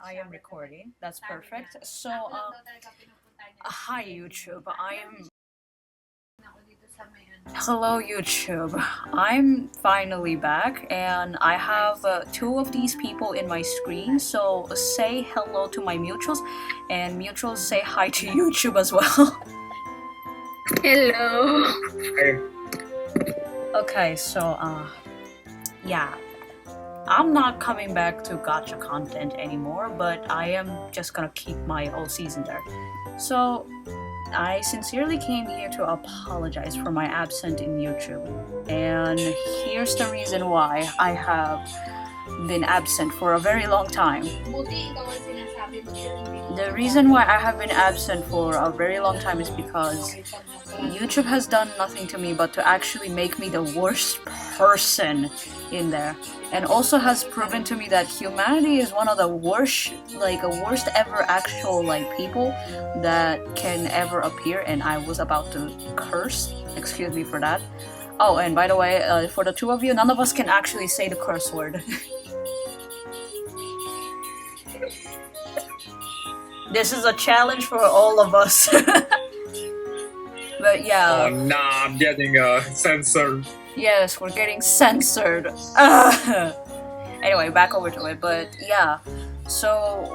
I am recording. That's perfect. So, hi YouTube. Hello YouTube. I'm finally back, and I have two of these people in my screen. So say hello to my mutuals, and mutuals say hi to YouTube as well. Hello. Okay, so yeah. I'm not coming back to gacha content anymore, but I am just gonna keep my old season there. So, I sincerely came here to apologize for my absence in YouTube. And here's the reason why I have been absent for a very long time. The reason why I have been absent for a very long time is because YouTube has done nothing to me but to actually make me the worst person in there, and also has proven to me that humanity is one of the worst ever actual people that can ever appear. And I was about to curse, excuse me for that. Oh, and by the way, for the two of you, none of us can actually say the curse word. This is a challenge for all of us. But yeah. Oh nah, I'm getting censored. Yes, we're getting censored. Anyway, back over to it. But yeah, so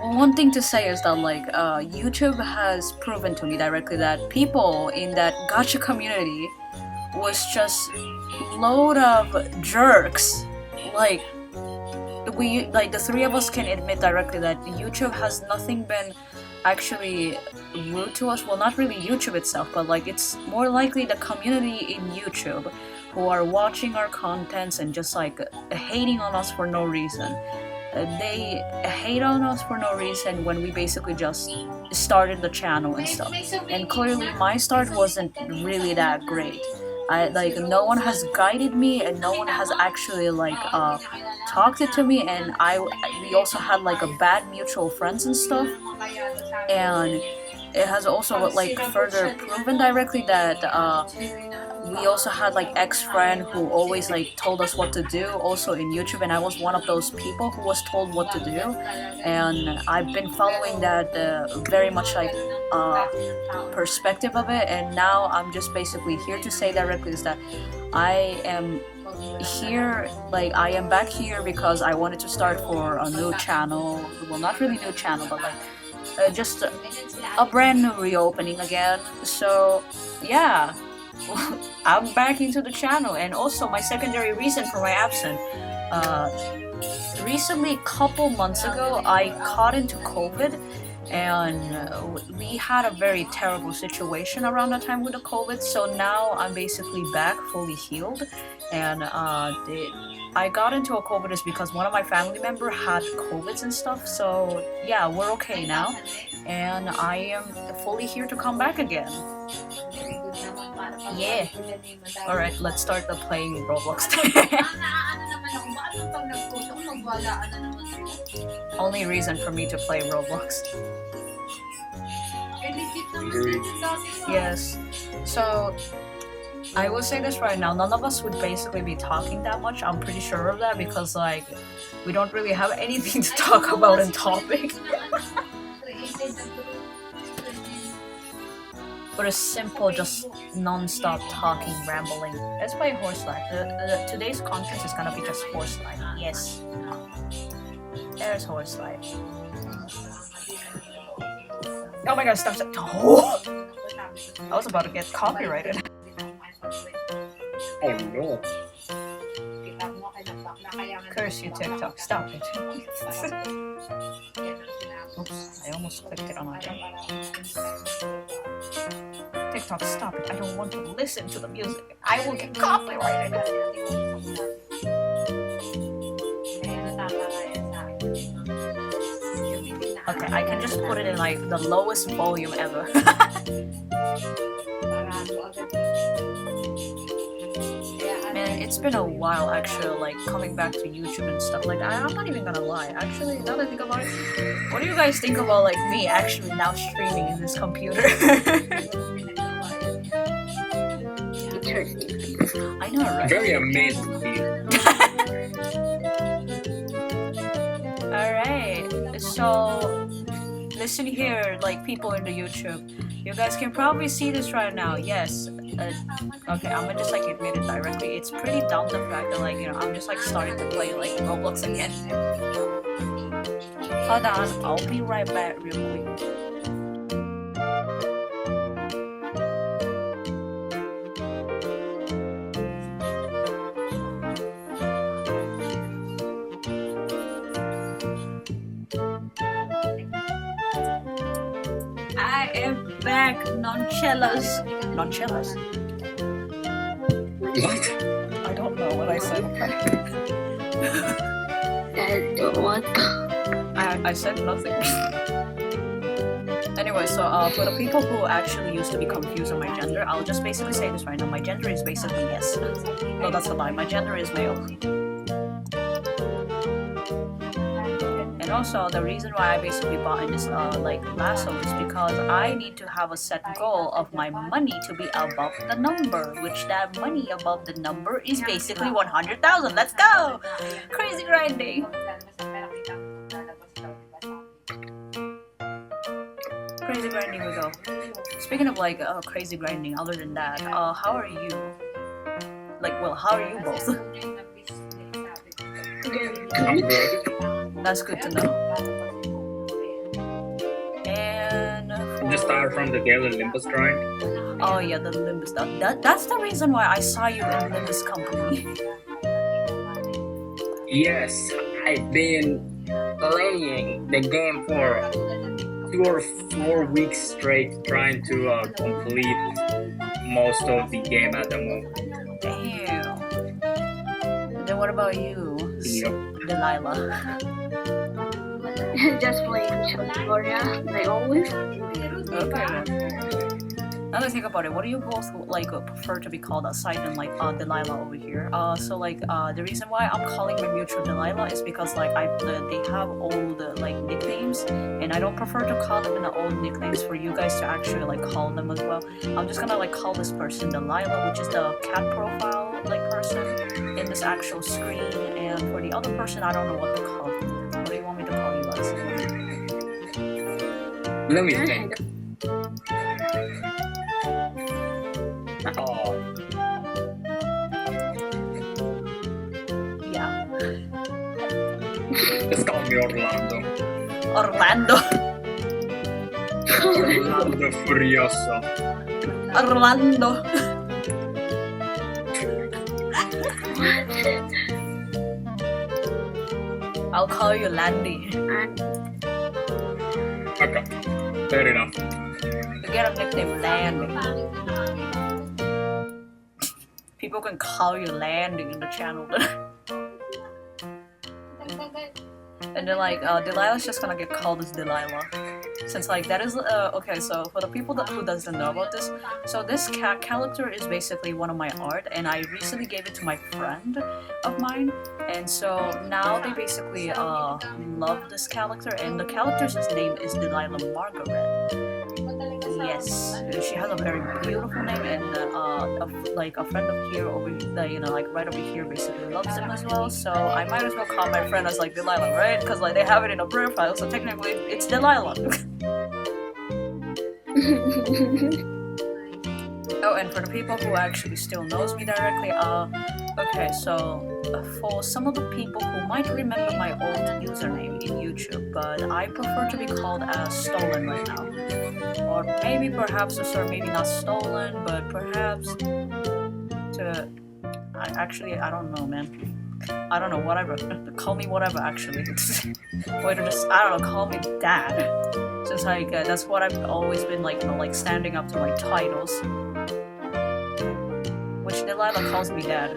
one thing to say is that YouTube has proven to me directly that people in that gacha community was just load of jerks. The three of us can admit directly that YouTube has nothing been actually rude to us. Well, not really YouTube itself, but it's more likely the community in YouTube who are watching our contents and just hating on us for no reason. They hate on us for no reason when we basically just started the channel and stuff. And clearly my start wasn't really that great. No one has guided me, and no one has actually talked it to me, and we also had a bad mutual friends and stuff. And it has also further proven directly that we also had ex-friend who always told us what to do also in YouTube, and I was one of those people who was told what to do. And I've been following that very much perspective of it, and now I'm just basically here to say directly is that I am here, I am back here because I wanted to start for a new channel. Well, not really new channel, but just a brand new reopening again. So yeah, I'm back into the channel. And also my secondary reason for my absence, recently, couple months ago, I caught into COVID, and we had a very terrible situation around that time with the COVID. So now I'm basically back, fully healed. And I got into a COVID is because one of my family members had COVIDs and stuff. So yeah, we're okay now, and I am fully here to come back again. Yeah. Alright, let's start the playing Roblox. Only reason for me to play Roblox. Yes. So I will say this right now, none of us would basically be talking that much. I'm pretty sure of that because we don't really have anything to talk about in topic. But a simple, just non-stop talking, rambling. Let's play horse life. Today's content is gonna be just horse life. Yes. There's horse life. Oh my god, stop. Oh! I was about to get copyrighted. Oh no. Curse you, TikTok. Stop it. Oops, I almost clicked it on my jump. TikTok, stop it. I don't want to listen to the music. I will get copyrighted. Okay, I can just put it in the lowest volume ever. Man, it's been a while actually, coming back to YouTube and stuff. I'm not even gonna lie. Actually, now that I think about it, what do you guys think about me actually now streaming in this computer? I know, right? Very amazing. so listen here, like people in the YouTube. You guys can probably see this right now. Yes. Okay, I'm gonna just like admit it directly. It's pretty dumb the fact that like I'm just like starting to play like Roblox again. Hold on, I'll be right back real quick. I am back, nonchellas. Nonchellas? What? I don't know what I said. What? I said nothing. Anyway, so for the people who actually used to be confused on my gender, I'll just basically say this right now. My gender is basically yes. No, that's a lie. My gender is male. And also, the reason why I basically bought in this like lasso is because I need to have a set goal of my money to be above the number, which that money above the number is basically 100,000. Let's go! Crazy grinding. Crazy grinding we go. Speaking of like crazy grinding, other than that, how are you? Like, well, how are you both? I'm good. That's good to know. And Just started from the daily Limbus grind. oh yeah, the Limbus stuff. That's the reason why I saw you in Limbus company. Yes, I've been playing the game for 2 or 4 weeks straight, trying to complete most of the game at the moment. Damn. And then what about you, Yep. Delilah? Just playing Gloria, like always. Okay. Now that I think about it, what do you both like prefer to be called aside than like Delilah over here? So like the reason why I'm calling my mutual Delilah is because like they have old like nicknames, and I don't prefer to call them in the old nicknames for you guys to actually like call them as well. I'm just gonna like call this person Delilah, which is the cat profile like person in this actual screen, and for the other person, I don't know what to call them. What do you want me to call you guys? Let me think. Oh, Yeah, just call me Orlando. Orlando. Orlando Furioso. Orlando. I'll call you Landy. Okay, fair enough. You get a nickname Landy. People can call you Landy in the channel. And then like Delilah's just gonna get called as Delilah, since like that is okay. So for the people who doesn't know about this, so this cat character is basically one of my art, and I recently gave it to my friend of mine, and so now they basically love this character, and the character's name is Delilah Margaret. Yes, she has a very beautiful name, and like a friend of here over, like right over here, basically loves him as well. So I might as well call my friend as like Delilah, right? Because like they have it in a profile, so technically it's Delilah. Oh, and for the people who actually still knows me directly, okay, so for some of the people who might remember my old username in YouTube, but I prefer to be called as Stolen right now. Or maybe perhaps, or maybe not Stolen, but perhaps to... I don't know, man. I don't know, whatever. Call me whatever, actually. Or just, I don't know, call me Dad. Just like, that's what I've always been like, like standing up to my titles. Which Delilah calls me Dad.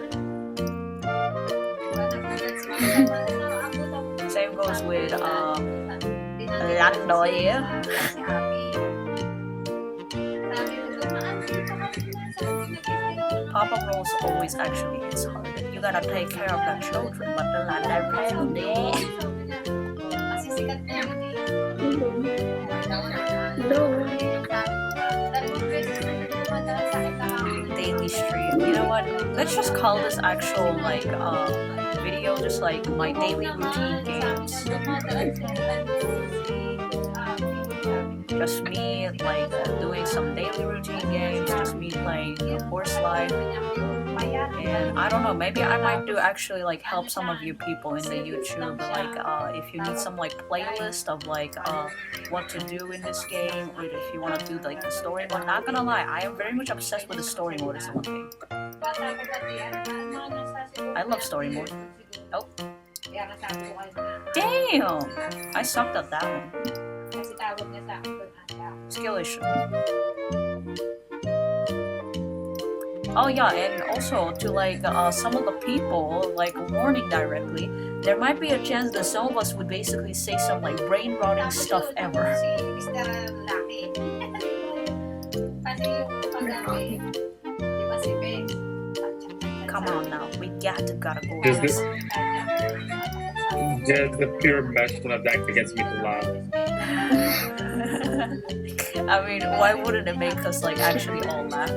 Same goes with Lando here. Papa Rolls always actually hits hard. You gotta take care of the children, but the Lando family. Daily stream. You know what? Let's just call this actual video just like my daily routine games. just me like doing some daily routine games, just me playing Horse Life. And I don't know, maybe I might do actually like help some of you people in the YouTube, like if you need some like playlist of like what to do in this game, or if you want to do like the story mode. Not gonna lie, I am very much obsessed with the story mode is the one thing. I love story mode. Oh. Damn! I sucked at that one. Skill issue. Oh yeah, and also to like some of the people, like warning directly, there might be a chance that some of us would basically say some like brain rotting stuff ever. Come on now, we gotta go. Just the pure mention of that gets me to laugh. I mean, why wouldn't it make us like actually all laugh?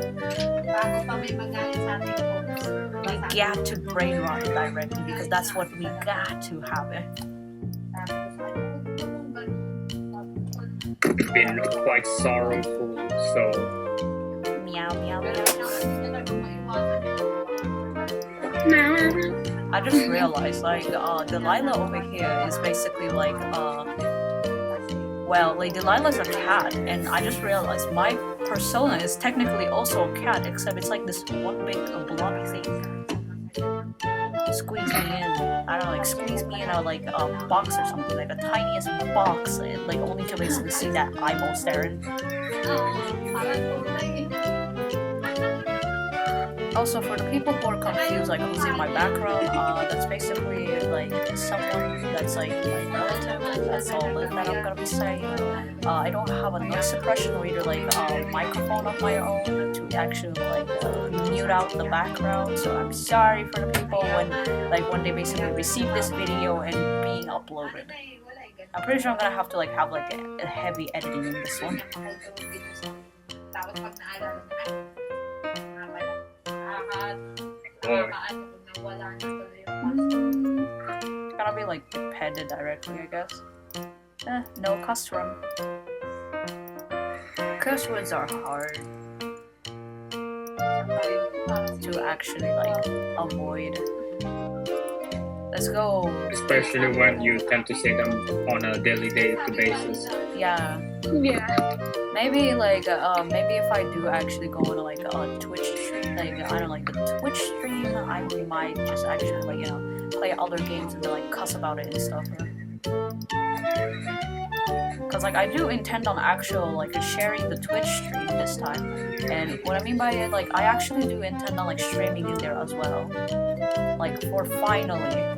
We got to brain rot it directly because that's what we got to have it. Been quite sorrowful, so Meow meow meow. Nah. I just realized like Delilah over here is basically like well, like Delilah's a cat, and I just realized my persona is technically also a cat, except it's like this one big blobby thing. Squeeze me in. I don't know, like squeeze me in a like a box or something, like the tiniest box, and like only to basically see that eyeball staring. Also, for the people who are confused, like who's in my background, that's basically like someone that's like my relative. That's all that I'm gonna be saying. I don't have a noise suppression or either like a microphone of my own to actually like mute out the background. So I'm sorry for the people when they basically receive this video and being uploaded. I'm pretty sure I'm gonna have to like have like a heavy editing in this one. It's gonna be like dependent directly, I guess. No cuss run. Curse words are hard to actually like avoid. Let's go. especially when you tend to say them on a daily basis. Yeah. Yeah. Maybe like maybe if I do actually go on like a Twitch stream, like I don't know, like the Twitch stream, I might just actually like play other games and then like cuss about it and stuff. Cause like I do intend on actual like sharing the Twitch stream this time, and what I mean by it, like I actually do intend on like streaming in there as well. Like for finally,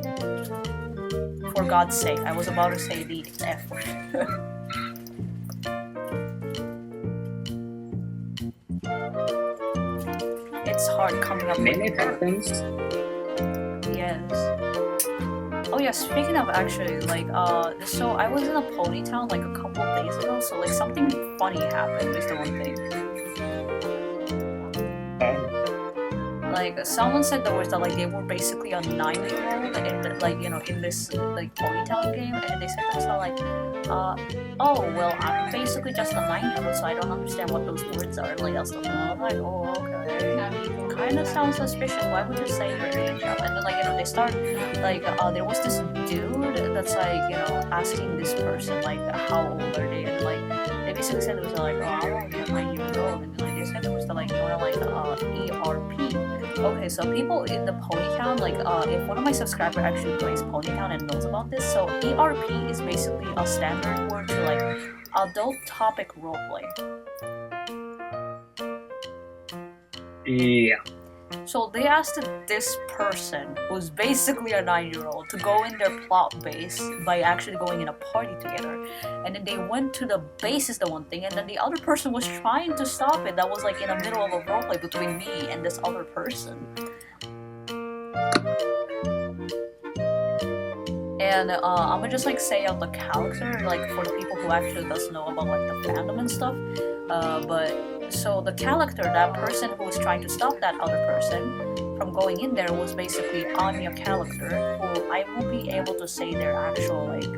for God's sake, I was about to say the F word. It's hard coming up with It happens. Yes. Oh yeah, speaking of actually, like, so I was in a pony town like a couple of days ago, so like something funny happened is the one thing. Like, someone said there was that, like, they were basically a 9-year-old in, like, in this, like, pony town game, and they said themselves, like, oh, well, I'm basically just a 9-year-old, so I don't understand what those words are, like, that's the thing. I was like, oh, okay. Kind of sounds suspicious. Why would you say your age up? And then, like, they start, like, there was this dude that's, like, asking this person, like, how old are they? And, like, they basically said it was, like, oh, I'm only a 9-year-old. And, like, they said it was, like, ERP. Okay, so people in the Ponytown, like, if one of my subscribers actually plays Ponytown and knows about this, so ERP is basically a standard word for, like, adult topic roleplay. Yeah. So they asked this person, who's basically a 9-year-old, to go in their plot base by actually going in a party together. And then they went to the base is the one thing, and then the other person was trying to stop it. That was like in the middle of a roleplay between me and this other person. And I'm gonna just like say out the character, like for the people who actually doesn't know about like the fandom and stuff. But so the character, that person who was trying to stop that other person from going in there was basically Anya character, who I won't be able to say their actual like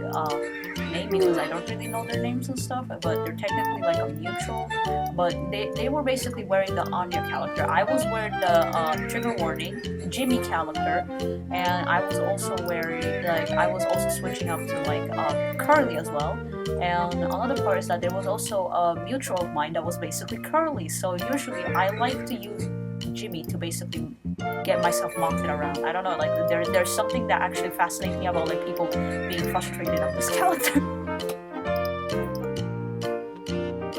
name because I don't really know their names and stuff, but they're technically like a mutual. But they were basically wearing the Anya character. I was wearing the trigger warning Jimmy character, and I was also wearing I was also switching up to Curly as well. And another part is that there was also a mutual of mine that was basically Curly. So usually I like to use Jimmy to basically get myself mocked around. I don't know, there's something that actually fascinates me about people being frustrated of this character.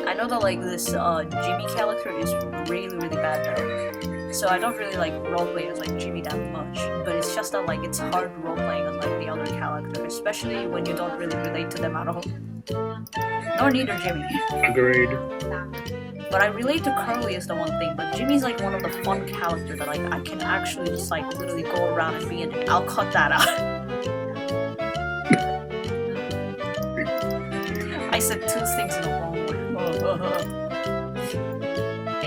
I know that this Jimmy character is really bad though, so I don't really roleplay as Jimmy that much. But it's just that it's hard roleplaying as the other character, especially when you don't really relate to them at all. Nor neither Jimmy. Agreed. But I relate to Curly is the one thing, but Jimmy's one of the fun characters that I can actually just literally go around and be in it. I'll cut that out. I said two things in the wrong way.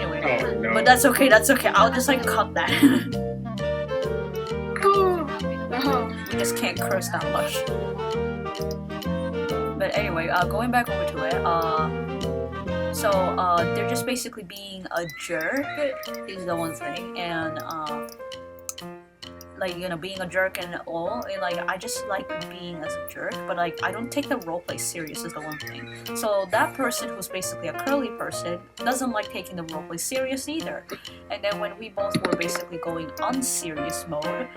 Anyway, no. But that's okay, I'll just cut that. We just can't curse that much. But anyway, going back over to it, so they're just basically being a jerk is the one thing, and being a jerk and all, and I just like being as a jerk, but I don't take the roleplay serious is the one thing. So that person who's basically a Curly person doesn't like taking the roleplay serious either. And then when we both were basically going unserious mode,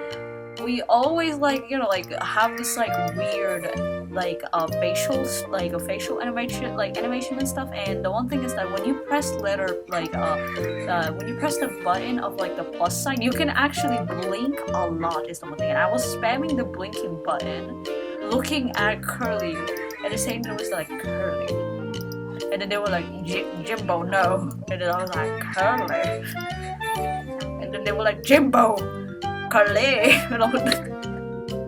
we always have this weird facials, a facial animation and stuff. And the one thing is that when you press when you press the button of the plus sign, you can actually blink a lot is the one thing. And I was spamming the blinking button, looking at Curly, and the same time was Curly. And then they were Jimbo, no. And then I was Curly. And then they were Jimbo, Curly. And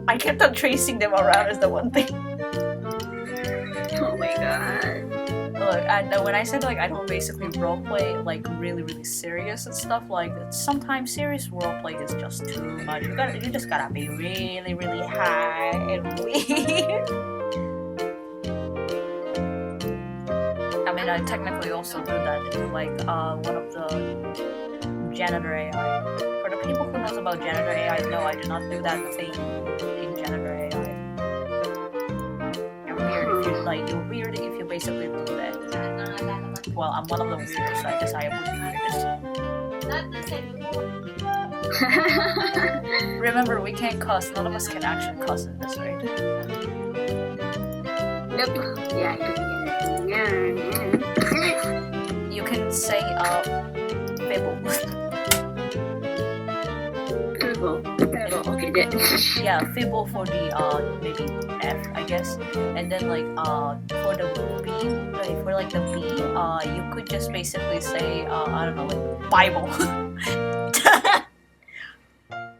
I kept on tracing them around is the one thing. Oh my god. Look, and when I said I don't basically roleplay really serious and stuff, sometimes serious roleplay is just too much. You just gotta be really high and weird. I mean, I technically also do that in one of the janitor AI. For the people who knows about janitor AI, no, I do not do that thing in janitor AI. You're weird if you basically do that. Well, I'm one of the weirdos, so I guess I would be weirdest. Remember, we can't cuss. None of us can actually cuss in this, right? Nope. Yeah. You can say fibble. Okay, good. Yeah, fibble for the maybe F, I guess. And then for the B, for the B, you could just basically say I don't know, Bible.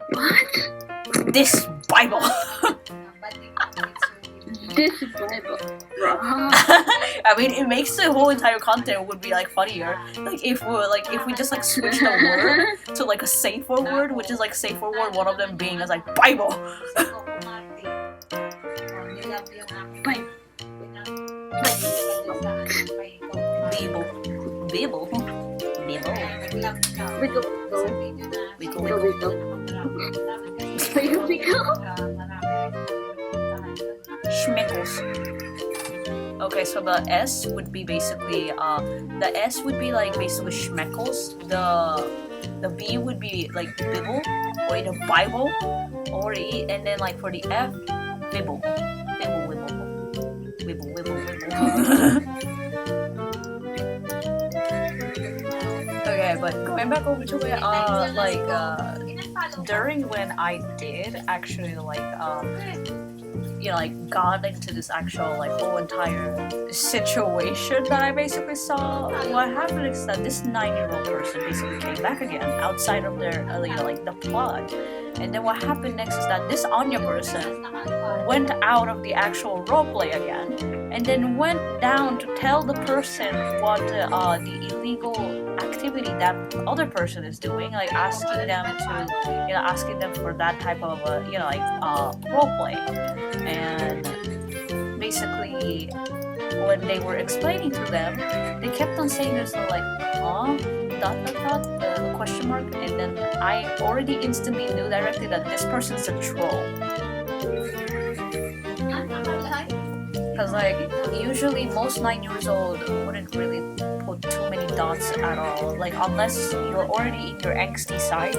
What? This Bible. This Bible. I mean, it makes the whole entire content would be funnier. If we just switch the word to a safer word, which is safer word, one of them being as Bible. Bible. Schmickles. Okay, so the S would be basically basically Schmeckles. The B would be Bibble or the Bible, or and then for the F, Bibble. Okay, but going back over to it, during when I did actually got into this actual whole entire situation that I basically saw, what happened is that this 9-year-old person basically came back again outside of their the plot. And then what happened next is that this Anya person went out of the actual roleplay again, and then went down to tell the person what the illegal activity that other person is doing, asking them for that type of roleplay. And basically, when they were explaining to them, they kept on saying this like, huh? Question mark, and then I already instantly knew directly that this person's a troll. Because like usually most 9 years old wouldn't really put too many dots at all. Like unless you're already in your angsty side.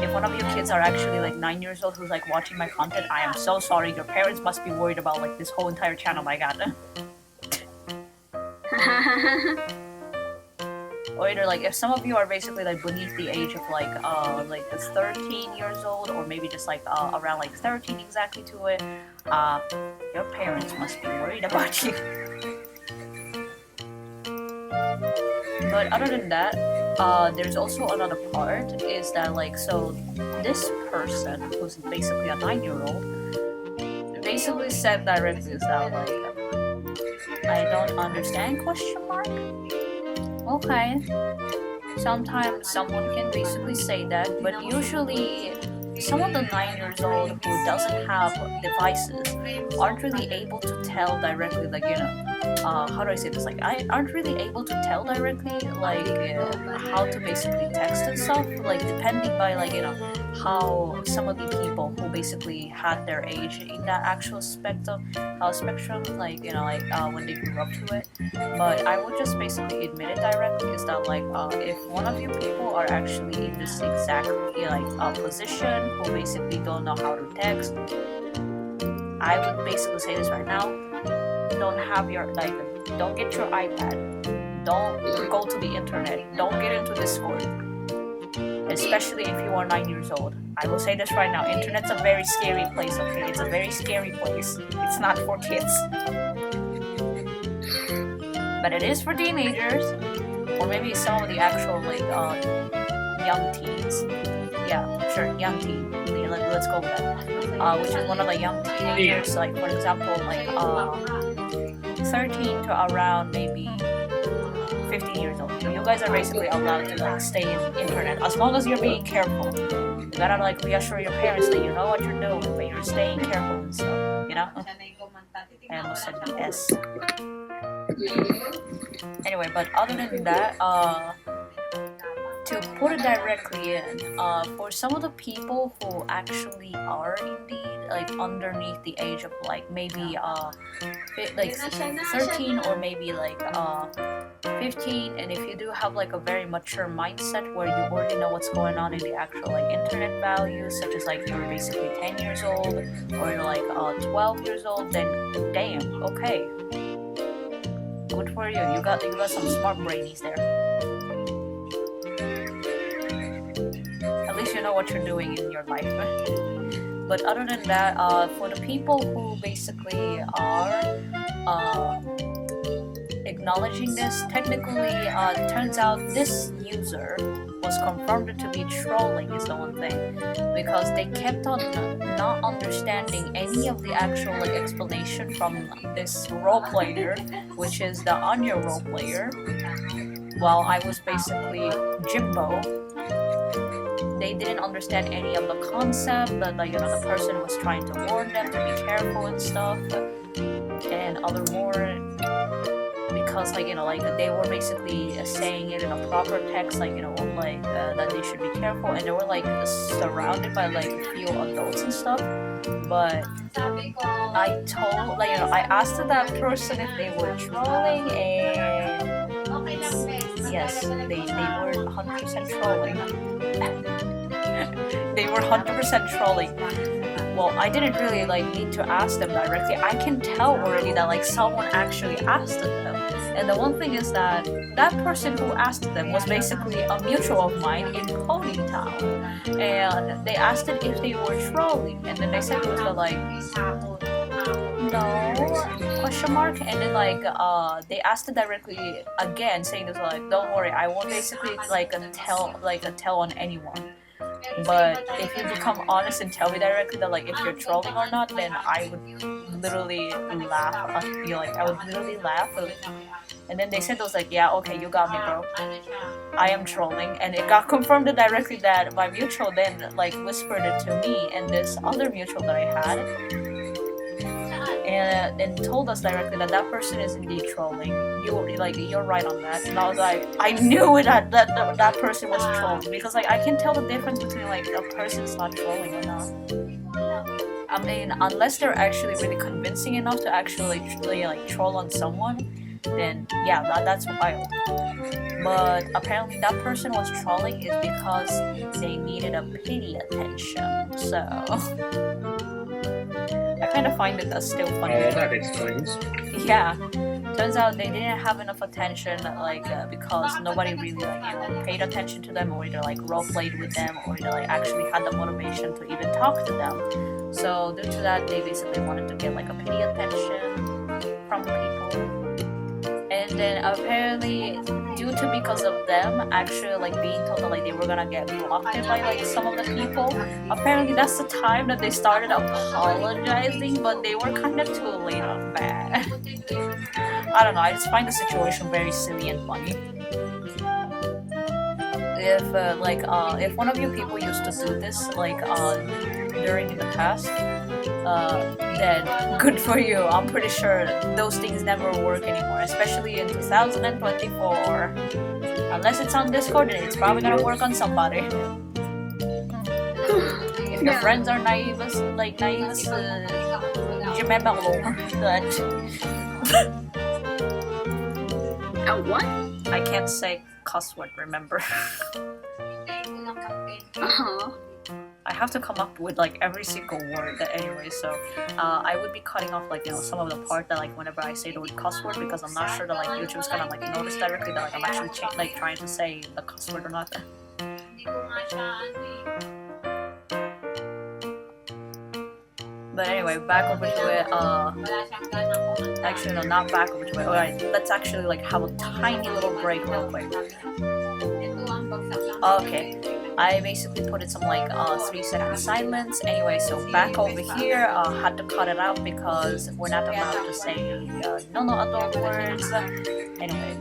If one of your kids are actually like 9 years old who's like watching my content, I am so sorry. Your parents must be worried about like this whole entire channel. My God. Or either like if some of you are basically like beneath the age of like 13 years old, or maybe just like around like 13 exactly to it, your parents must be worried about you. But other than that, there's also another part is that like, so this person who's basically a 9-year-old basically said directly is that like, I don't understand question mark. Okay, sometimes someone can basically say that, but usually some of the 9 years old who doesn't have devices aren't really able to tell directly, like, you know, how do I say this, like, I aren't really able to tell directly, like, how to basically text and stuff, like, depending by, like, you know, how some of the people who basically had their age in that actual spectrum, like, you know, like, when they grew up to it. But I would just basically admit it directly is that, like, if one of you people are actually in this exactly, like, position who basically don't know how to text, I would basically say this right now, don't have your, like, don't get your iPad, don't go to the internet, don't get into Discord, especially if you are 9 years old. I will say this right now, internet's a very scary place, okay? It's a very scary place. It's not for kids. But it is for teenagers, or maybe some of the actual, like, young teens. Yeah, sure, young teen. Let's go with that. Which is one of the young teenagers, like, for example, like, 13 to around maybe 15 years old. You guys are basically allowed to, like, stay in internet as long as you're being careful. You gotta, like, reassure your parents that you know what you're doing, but you're staying careful and stuff, you know? I almost said yes. Anyway, but other than that, to put it directly in, for some of the people who actually are indeed like underneath the age of like maybe like 13 or maybe like 15, and if you do have like a very mature mindset where you already know what's going on in the actual like internet values, such as like you're basically 10 years old or you're like 12 years old, then damn, okay, good for you. You got some smart brainies there. At least you know what you're doing in your life. But other than that, for the people who basically are acknowledging this, technically, it turns out this user was confirmed to be trolling is the one thing, because they kept on not understanding any of the actual like explanation from this role player, which is the Anya role player, while I was basically Jimbo. They didn't understand any of the concept that, like, you know, the person was trying to warn them to be careful and stuff, and other more, because, like, you know, like they were basically saying it in a proper text, like, you know, like that they should be careful, and they were like surrounded by like a few adults and stuff. But I told, like, you know, I asked that person if they were trolling, and yes, they were 100% trolling. They were 100% trolling. Well, I didn't really like need to ask them directly. I can tell already that like someone actually asked them. And the one thing is that that person who asked them was basically a mutual of mine in Ponytown. And they asked it if they were trolling. And then they said it was like, no, question mark. And then like they asked it directly again, saying it was like, don't worry, I won't basically like tell on anyone. But if you become honest and tell me directly that like if you're trolling or not, then I would literally laugh. I would literally laugh. And then they said it was like, yeah, okay, you got me, bro. I am trolling, and it got confirmed directly that my mutual then like whispered it to me and this other mutual that I had. And and told us directly that that person is indeed trolling. You're right on that. And I was like, I knew that person was trolling because like I can tell the difference between like a person's not trolling or not. I mean, unless they're actually really convincing enough to actually like troll on someone, then yeah, that's wild. But apparently that person was trolling is because they needed a pity attention. So I kind of find it still funny. Oh, that explains. Yeah, turns out they didn't have enough attention, like because nobody really like paid attention to them, or either like role played with them, or either like actually had the motivation to even talk to them. So due to that, they basically wanted to get like a pity attention from people, and then apparently because of them actually like being told that like they were gonna get blocked by like some of the people, apparently that's the time that they started apologizing, but they were kind of too late on that. I don't know, I just find the situation very silly and funny. If one of you people used to do this during the past, then good for you. I'm pretty sure those things never work anymore, especially in 2024. Unless it's on Discord, then it's probably gonna work on somebody. If your friends are naive, je m'appelle that. What? I can't say cuss word, remember? I have to come up with like every single word anyway, so I would be cutting off like some of the part that like whenever I say the word cuss word, because I'm not sure that like YouTube's gonna like notice directly that like I'm actually trying to say the cuss word or not. But anyway, back over to it. Actually, no, not back over to it. Alright, let's actually like have a tiny little break real quick. Okay, I basically put in some like 3-second silence. Anyway, so back over here, had to cut it out because we're not allowed to say no adult words. Anyway,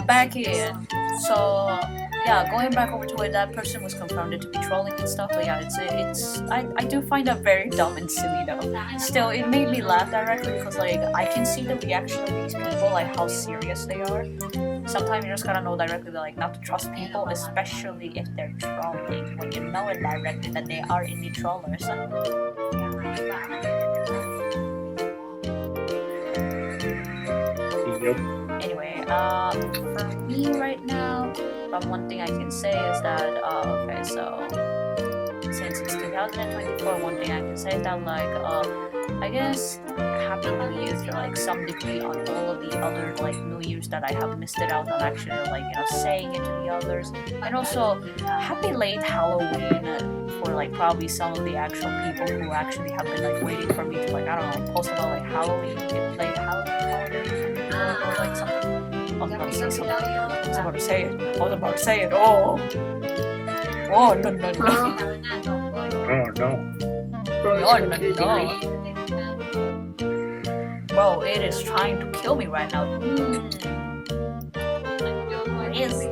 back in. So yeah, going back over to it, that person was confirmed to be trolling and stuff. But yeah, I do find that very dumb and silly though. Still, it made me laugh directly because like I can see the reaction of these people, like how serious they are. Sometimes you just gotta know directly that, like, not to trust people, especially if they're trolling. When you know it directly that they are indie trollers. Yep. Anyway, for me right now, one thing I can say is that okay, so since it's 2024, one thing I can say is that like I guess Happy New Year to like some degree on all of the other like New Year's that I have missed it out on actually like saying it to the others, and also Happy Late Halloween for like probably some of the actual people who actually have been like waiting for me to like I don't know post about like Halloween, like Halloween or like something. I was about to say something. I was about to say it. Oh no. Oh no. No. Bro, it is trying to kill me right now. Anyway,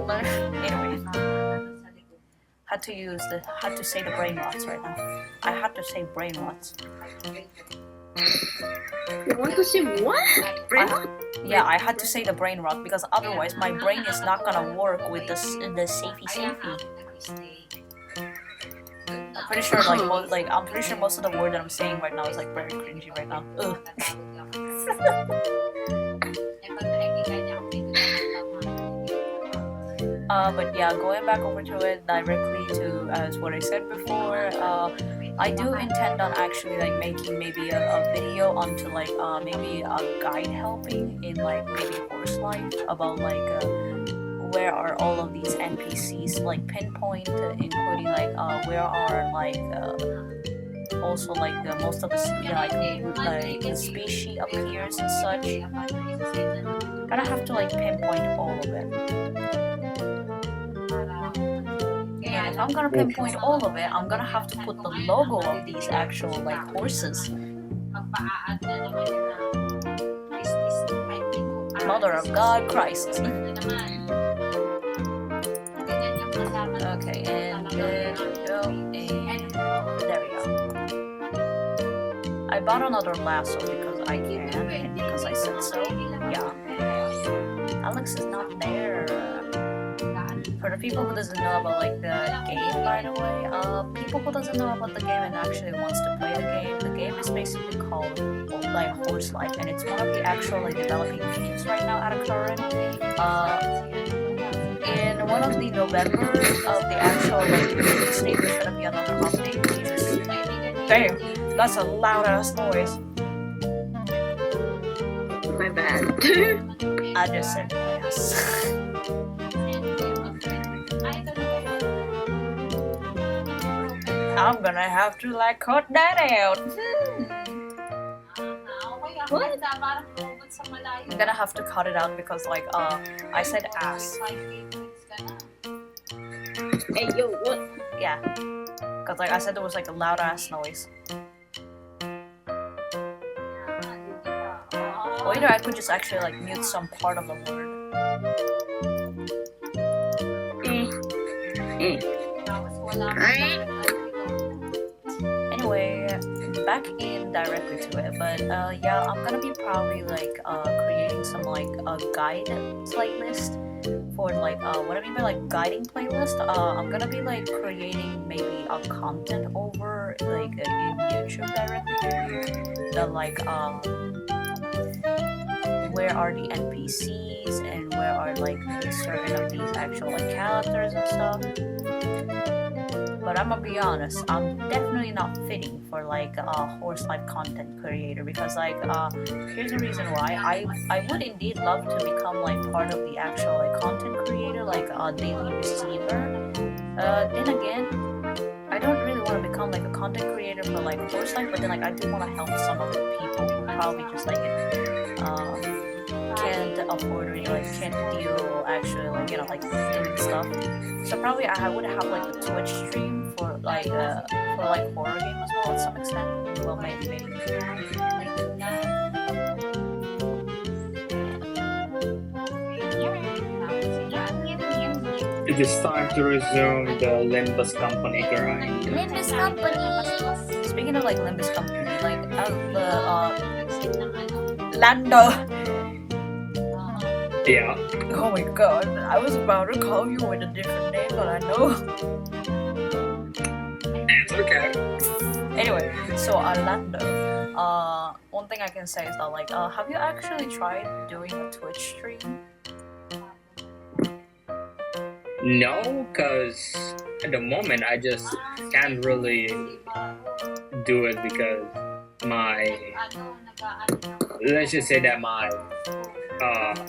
had to say the brain rots right now. I had to say brain rots. You want to say what? Brain rot? Yeah, I had to say the brain rot because otherwise my brain is not gonna work with the safety. I'm pretty sure I'm pretty sure most of the word that I'm saying right now is like very cringy right now. Ugh. But yeah, going back over to it directly to as what I said before, I do intend on actually like making maybe a video onto like maybe a guide helping in like maybe horse life about like where are all of these NPCs like pinpoint, including like where are like also like most of the the species appears and such. Gonna have to like pinpoint all of it. And if I'm gonna pinpoint all of it, I'm gonna have to put the logo of these actual like horses. Mother of God, Christ. Okay, and there we go, and there we go. I bought another lasso because I can and because I said so. Yeah. Alex is not there. For the people who doesn't know about like the game, by the way, people who doesn't know about the game and actually wants to play the game is basically called like Horse Life, and it's one of the actual like developing games right now at a current. In one of the November of the actual like release date, there's gonna be another update. Damn, that's a loud ass noise. My bad. I just said yes. I'm gonna have to like cut that out. What? I'm gonna have to cut it out because like I said ass. Hey yo, what? Yeah. Cause like I said there was like a loud ass noise. Or either I could just actually like mute some part of the word. Alright. Anyway, back in directly to it, but yeah, I'm gonna be probably like creating some like a guide playlist for like what I mean by like guiding playlist. I'm gonna be like creating maybe a content over like in YouTube directly that like where are the NPCs and where are like certain of these actual like characters and stuff. But I'm gonna be honest, I'm definitely not fitting for like a horse life content creator because like here's the reason why. I would indeed love to become like part of the actual like content creator, like a daily receiver. Then again, I don't really want to become like a content creator for like horse life, but then like I do want to help some other people who probably just like can't afford or like can't deal actually like you know like doing stuff. So probably I would have like a Twitch stream for like horror game as well at some extent. Well maybe. It is time to resume the Limbus Company grind. Limbus Company. Speaking of like Limbus Company, like Lando. Yeah. Oh my god, I was about to call you with a different name, but I know. It's okay. Anyway, so Orlando. One thing I can say is that like, have you actually tried doing a Twitch stream? No, because at the moment I just can't really do it because let's just say that my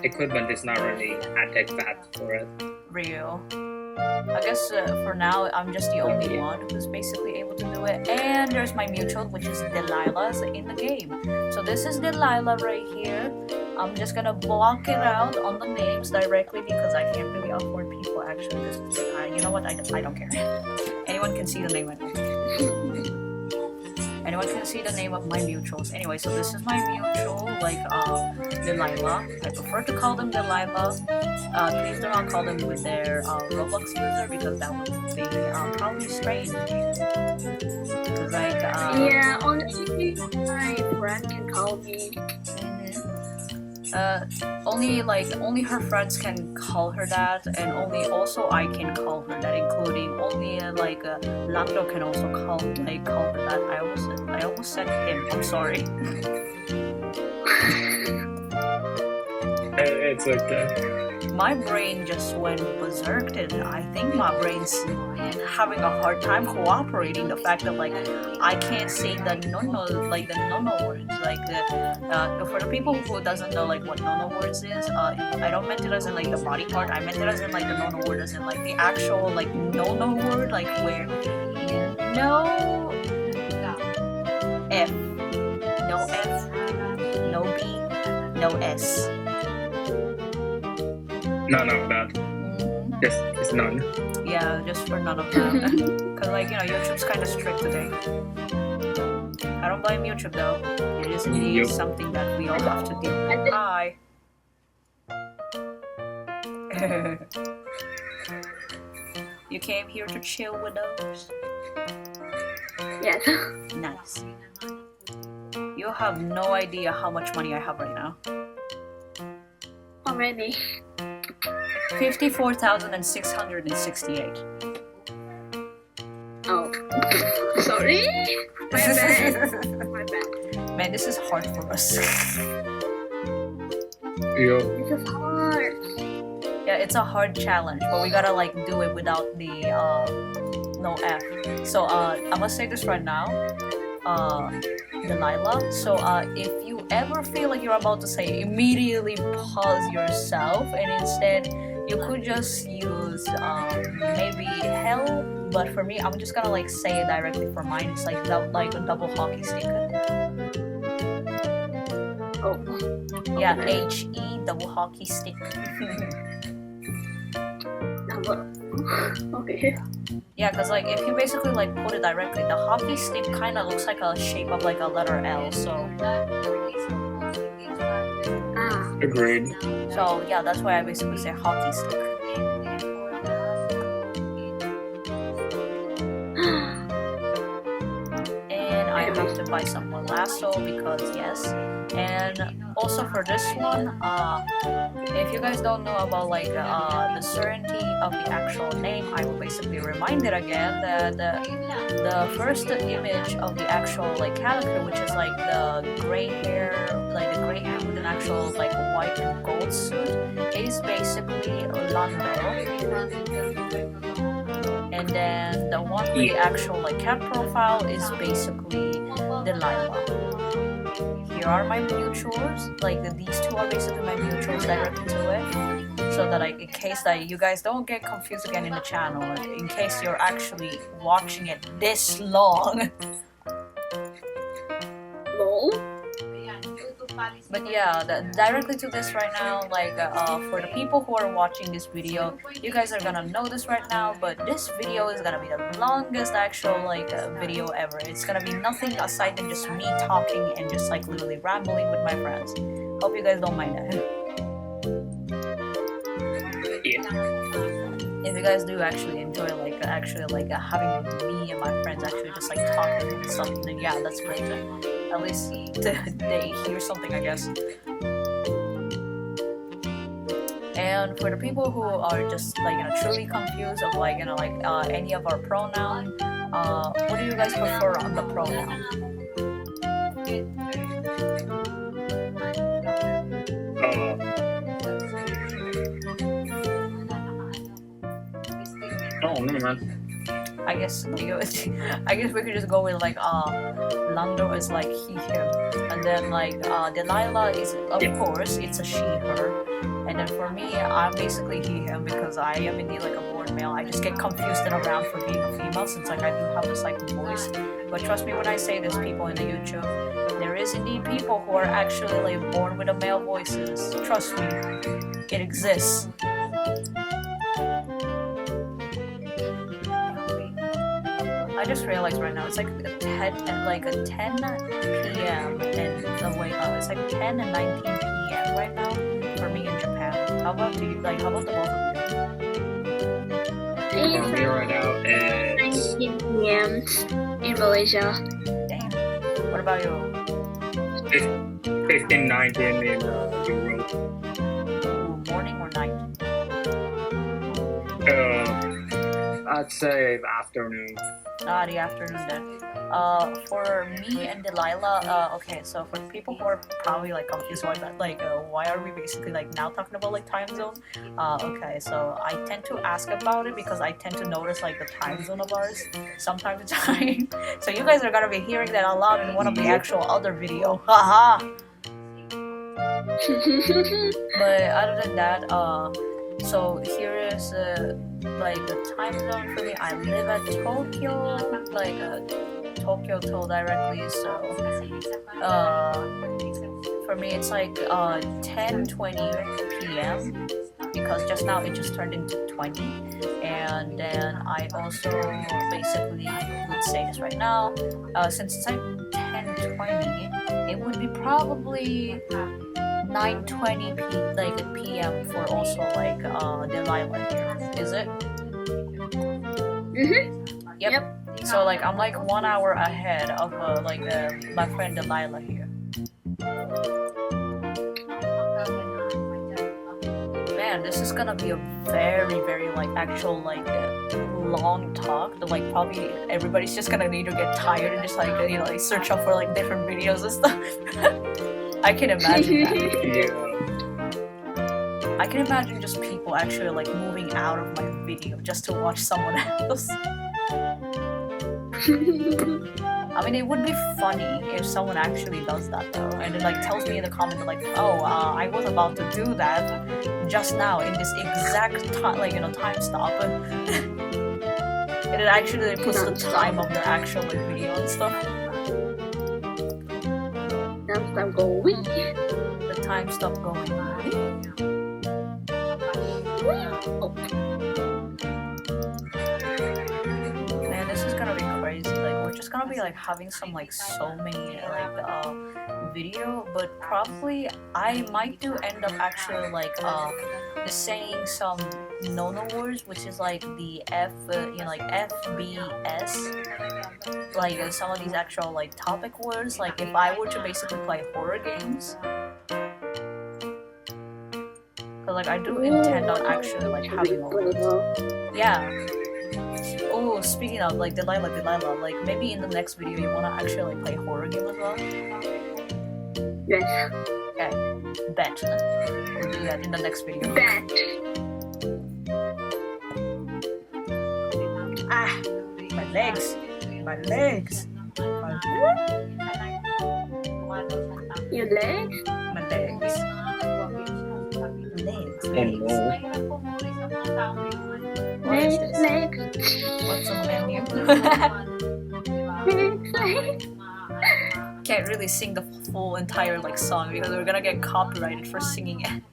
equipment is not really at tech fast for it. Real. I guess for now I'm just the only one who's basically able to do it. And there's my mutual, which is Delilah's in the game. So this is Delilah right here. I'm just gonna block it out on the names directly because I can't really afford people actually. You know what? I don't care. Anyone can see the name. Anyone can see the name of my mutuals. Anyway, so this is my mutual, like Delilah. I prefer to call them Delilah. Please do not call them with their Roblox user because that would be probably strange. Like yeah, honestly, my friend can call me. Only her friends can call her that, and only also I can call her that, including only Lando can also call her that. I almost said him. I'm sorry. It's okay. My brain just went berserk, and I think my brain's having a hard time cooperating the fact that like I can't say the no words. For the people who doesn't know like what no words is, I don't meant it as in like the body part. I meant it as in like the no word as in like the actual like no word, like where no F, no F, no B, no S. None of that. Just none. Yeah, just for none of them. Cause like YouTube's kind of strict today. I don't blame YouTube though. It is indeed something that we all have to deal with. Hi. You came here to chill with us? Yes. Nice. You have no idea how much money I have right now. How many? 54,668. Oh, sorry. My bad. My bad. Man, this is hard for us. Yeah. This is hard. Yeah, it's a hard challenge, but we gotta like do it without the no F. So I'm gonna say this right now, Delilah. So if you ever feel like you're about to say, immediately pause yourself, and instead you could just use maybe hell. But for me, I'm just gonna like say it directly for mine. It's like a double hockey stick. Oh. Yeah, HE double hockey stick. Okay. Yeah, because like if you basically like put it directly, the hockey stick kind of looks like a shape of like a letter L. So Agreed. so yeah, that's why I basically say hockey stick. And I have to buy some more lasso because yes. And also for this one, if you guys don't know about like the certainty of the actual name, I will basically remind it again that the first image of the actual like character, which is like the gray hair with an actual like white and gold suit, is basically Lando. And then the one with the actual like cat profile is basically Delilah. Here are my mutuals. Like these two are basically my mutuals directly to it, so that in case that you guys don't get confused again in the channel, in case you're actually watching it this long. Lol. But yeah, directly to this right now, like for the people who are watching this video, you guys are gonna know this right now, but this video is gonna be the longest actual like video ever. It's gonna be nothing aside than just me talking and just like literally rambling with my friends. Hope you guys don't mind that. Yeah. If you guys do actually enjoy like having me and my friends actually just like talking and stuff, then yeah, that's great. At least they hear something, I guess. And for the people who are just like truly confused of like any of our pronoun, what do you guys prefer on the pronoun? Oh no, man. I guess we could just go with like Lando is like he him, and then like Delilah is of course it's a she her, and then for me I'm basically he him because I am indeed like a born male. I just get confused and around for being a female since like I do have this like voice. But trust me when I say this, people in the YouTube, there is indeed people who are actually like born with a male voices. Trust me, it exists. I just realized right now it's like 10 p.m. and it's like 10 and 19 p.m. right now for me in Japan. How about you? Like, how about the both of you? For me right now, it's 19 p.m. in Malaysia. Damn. What about you? 15, 19 in Europe. Ooh, morning or night? I'd say afternoon. The afternoon then. For me and Delilah, okay, so for people who are probably like confused why that, like, why are we basically like now talking about like time zone? Okay, so I tend to ask about it because I tend to notice like the time zone of ours sometime to time. So you guys are gonna be hearing that a lot in one of the actual other video. Haha. But other than that, so here is like the time zone for me. I live at Tokyo, like Tokyo told directly. So for me it's like 10:20 p.m. because just now it just turned into 20, and then I also basically would say this right now. Since it's like 10:20, it would be probably 9:20 p.m. for also like Delilah here. Is it? Mm-hmm. Yep. So like I'm like 1 hour ahead of like my friend Delilah here. this is gonna be a very, very like actual like long talk that like probably everybody's just gonna need to get tired and just like you know like search up for like different videos and stuff. I can imagine that. Yeah. I can imagine just people actually like moving out of my video just to watch someone else. I mean, it would be funny if someone actually does that though, and it like tells me in the comment like, oh, I was about to do that just now in this exact time, like you know, time stop, and it actually puts the time of the actual like video and stuff. Now stop going. The time stop going. Man, this is gonna be crazy. Like we're just gonna be like having some like so many like video, but probably I might do end up actually like saying some no words, which is like the you know like FBS, like some of these actual like topic words. Like if I were to basically play horror games, but like I do intend on actually like having all of it. Yeah. Oh, speaking of like Delilah, like maybe in the next video you wanna actually like play horror game as well. Yes. Okay, bet. We'll do that in the next video. Bet. Ah, my legs. Your legs? My legs. What is this? Legs. What's on the menu? Legs. Can't really sing the full entire like song because we're gonna get copyrighted for singing it.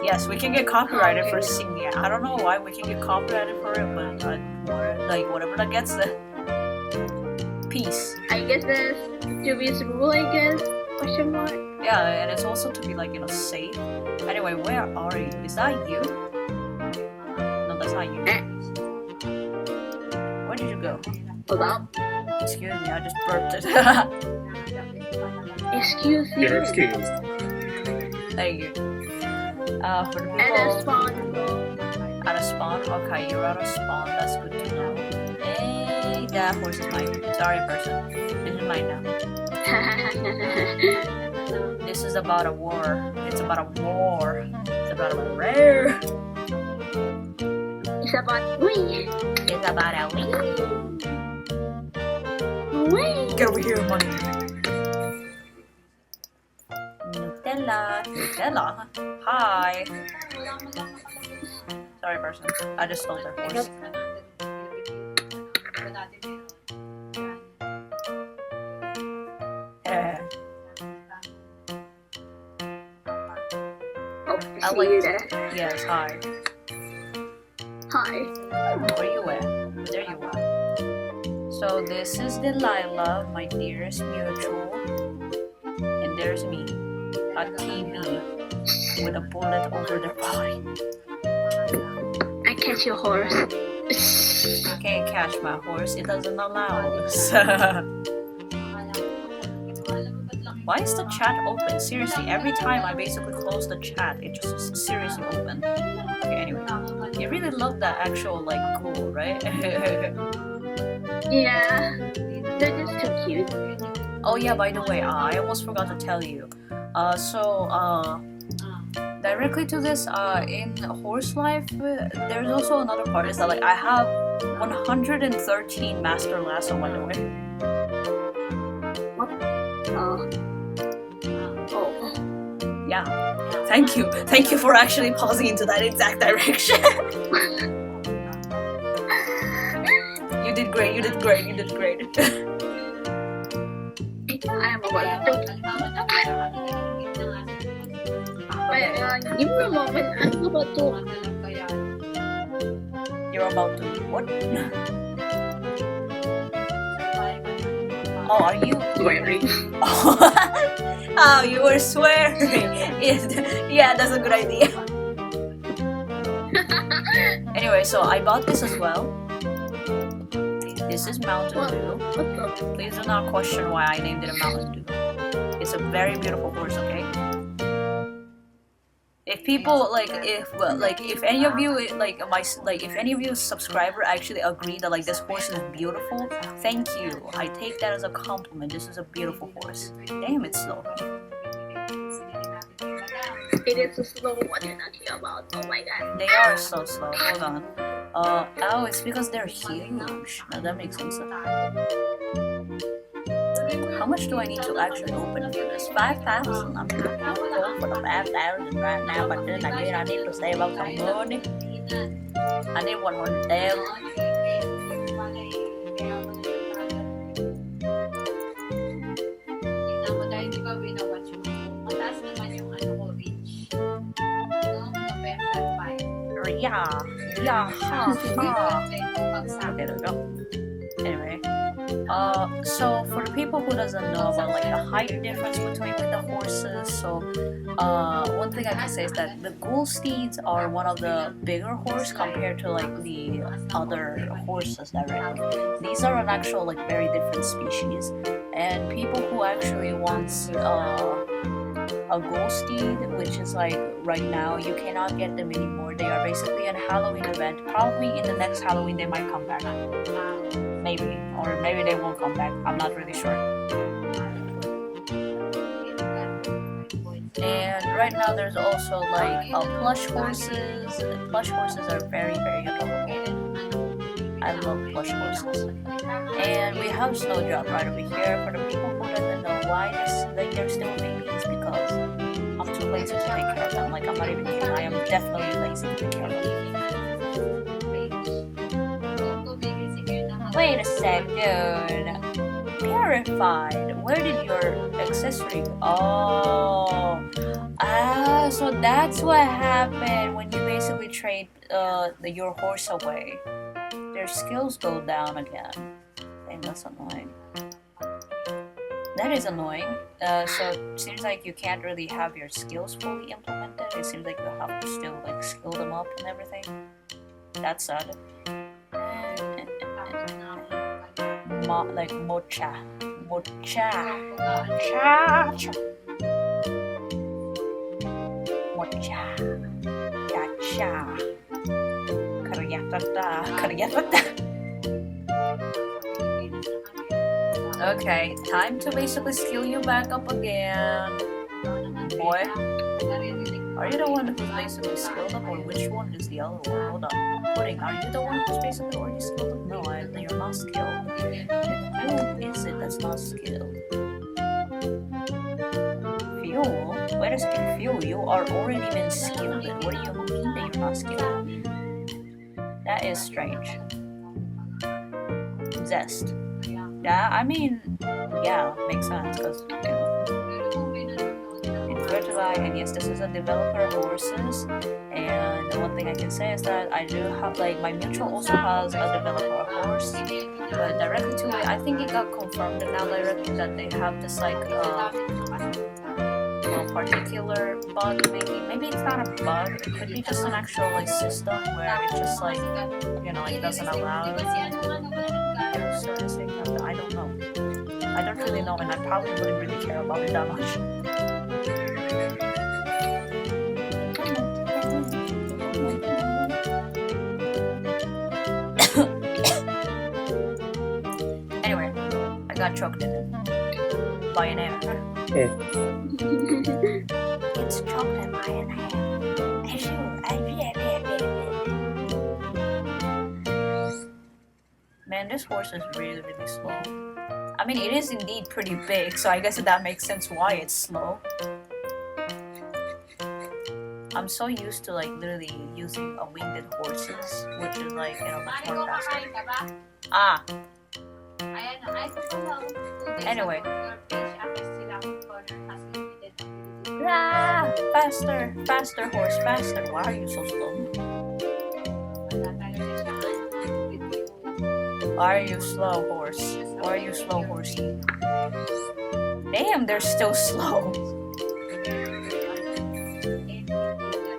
Yes, we can get copyrighted for singing it. I don't know why we can get copyrighted for it, but like whatever that gets it. Peace. I guess that's Juby's rule, I guess. Question mark. Yeah, and it's also to be like you know safe. Anyway, where are you? Is that you? No, that's not you. Where did you go? Hold up. Excuse me, I just burped it. Excuse me. You're excused. Thank you. For the At a people spawn. at a spawn. Okay, you're at a spawn. That's good to know. Hey, that horse is mine. Sorry, person. This is mine now. This is about a war. It's about a war. It's about a rare. It's about we. It's about a wing. We. Get over here, money. Nutella. Hi. Sorry, person. I just stole their horse. Oh, I see like you there. Yes, hi. Hi. Where you at? There you are. So this is Delilah, my dearest mutual. And there's me, a TV with a bullet over their body. I catch your horse. You can't catch my horse, it doesn't allow us. Why is the chat open? Seriously, every time I basically close the chat, it just is seriously open. Okay, anyway. You really love that actual, like, ghoul, right? Yeah. They're just too cute. Oh yeah, by the way, I almost forgot to tell you. Directly to this, in Horse Life, there's also another part, is that, like, I have 113 Master Lasso, by the way. Oh. Yeah. Thank you for actually pausing into that exact direction. You did great. I am about to. Wait, give me a moment. I'm about to. You're about to what? Oh, are you Swearing. Oh, you were swearing. Yeah, that's a good idea. Anyway, so I bought this as well. This is Mountain Dew. Please do not question why I named it a Mountain Dew. It's a very beautiful horse, okay? if people if any of you if any of you subscriber actually agree that like this horse is beautiful, thank you. I take that as a compliment. This is a beautiful horse. Damn, it's slow. It is so slow. What are you talking about? Oh my god. They are so slow. Hold on. Oh, it's because they're huge. Now that makes sense. How much do I need to actually open for this? 5,000. I'm not going for the 5,000 right now, but then again, I need to save up some money. I need 100,000. Yeah, ha, ha. Okay, there we go. Anyway, so for the people who doesn't know about like the height difference between like, the horses, so one thing I can say is that the ghoul steeds are one of the bigger horse compared to like the other horses that are. These are an actual like very different species, and people who actually wants a ghoul steed, which is like right now you cannot get them anymore. They are basically a Halloween event. Probably in the next Halloween they might come back. Maybe, or maybe they won't come back. I'm not really sure. And right now there's also like plush horses. Plush horses are very, very adorable. I love plush horses. And we have Snowdrop right over here. For the people who doesn't know why they're still babies, because I'm too lazy to take care of them. Like, I'm not even kidding. I am definitely lazy to take care of them. Wait a sec, dude. Purified. Where did your accessory go? Oh. Ah, so that's what happened when you basically trade your horse away. Their skills go down again. And that's annoying. That is annoying. So it seems like you can't really have your skills fully implemented. It seems like you have to still like skill them up and everything. That's sad. Like mocha. Mocha. Mocha. Gacha. Karyatata. Okay, time to basically skill you back up again. Boy. Are you the one who's basically skilled up, or which one is the other one? Hold on. Pudding, are you the one who's basically already skilled up? No, you're not skilled. Then who is it that's not skilled? Fuel? Wait a second, Fuel, you are already been skilled. What do you mean that you're not skilled? That is strange. Zest. Yeah, I mean, yeah, makes sense, because, you know. It's Fertilize, and yes, this is a developer horses, and the one thing I can say is that I do have, like, my mutual also has a developer horse, but directly to it, I think it got confirmed now directly that they have this, like, particular bug, maybe it's not a bug, it could be just an actual, like, system where it just, like, you know, it doesn't allow servicing. I don't know. I don't really know, and I probably wouldn't really care about it that much. Anyway, I got choked in by an air. It's choked in by an air. Man, this horse is really, really slow. I mean, it is indeed pretty big, so I guess that makes sense why it's slow. I'm so used to, like, literally using a winged horses, which is, like, you know, much more faster. Ah! Anyway. Ah! Faster! Faster, horse, faster! Why are you so slow? Why are you slow, horse? Why are you slow, horsey? Damn, they're still slow.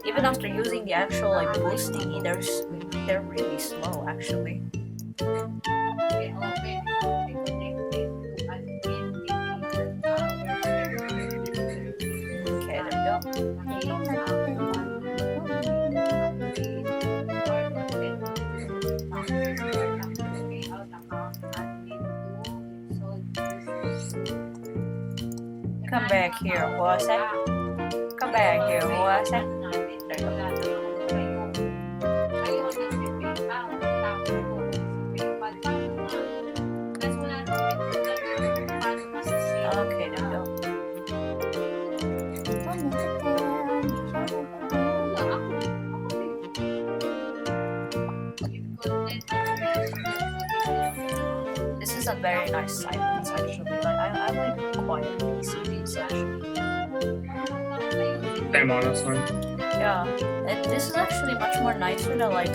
Even after using the actual, like, boosting, they're really slow, actually. Okay, there we go. come back here, what's that? Come back here, what's that? There you go. Okay, there we go. This is a very nice silence actually. Like I like quiet PCBs actually. Same honestly. Yeah, this is actually much more nicer that like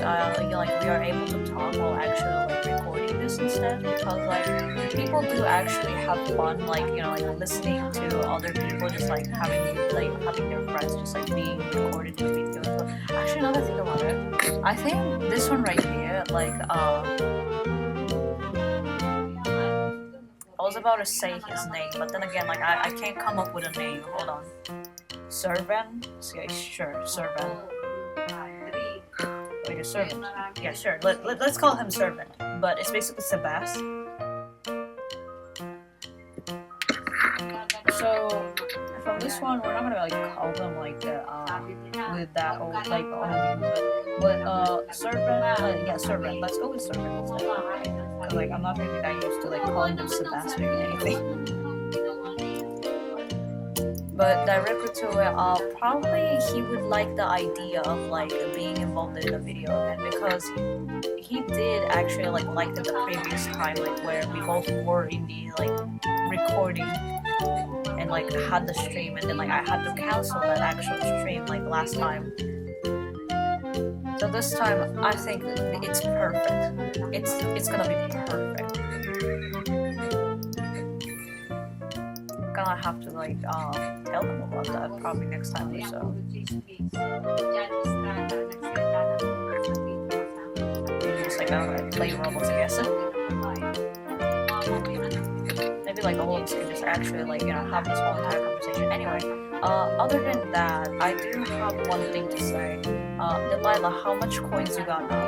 we are able to talk while actually like recording this instead, because like people do actually have fun like like listening to other people just like having their friends just like being recorded in video. So actually, now that I think about it, I think this one right here like I was about to say his name, but then again like I can't come up with a name. Hold on. Servant? Yeah, sure, Servant. Wait, a Servant. Yeah, sure. Let's call him Servant. But it's basically Sebas. So from this one, we're not gonna like call them like with that old like but Servant. Yeah, Servant. Let's go with Servant instead. Cause like I'm not really that used to like calling them Sebastian or anything. But directly to it, probably he would like the idea of like being involved in the video event, because he did actually like it the previous time, like where we both were in the like recording and like had the stream, and then like I had to cancel that actual stream like last time. So this time I think it's perfect. It's gonna be perfect. Gonna have to like tell them about that probably next time or so. Maybe just like play Roblox, I guess. Maybe like all of us can just actually like have this whole entire conversation. Anyway, other than that, I do have one thing to say. Delilah, how much coins you got now?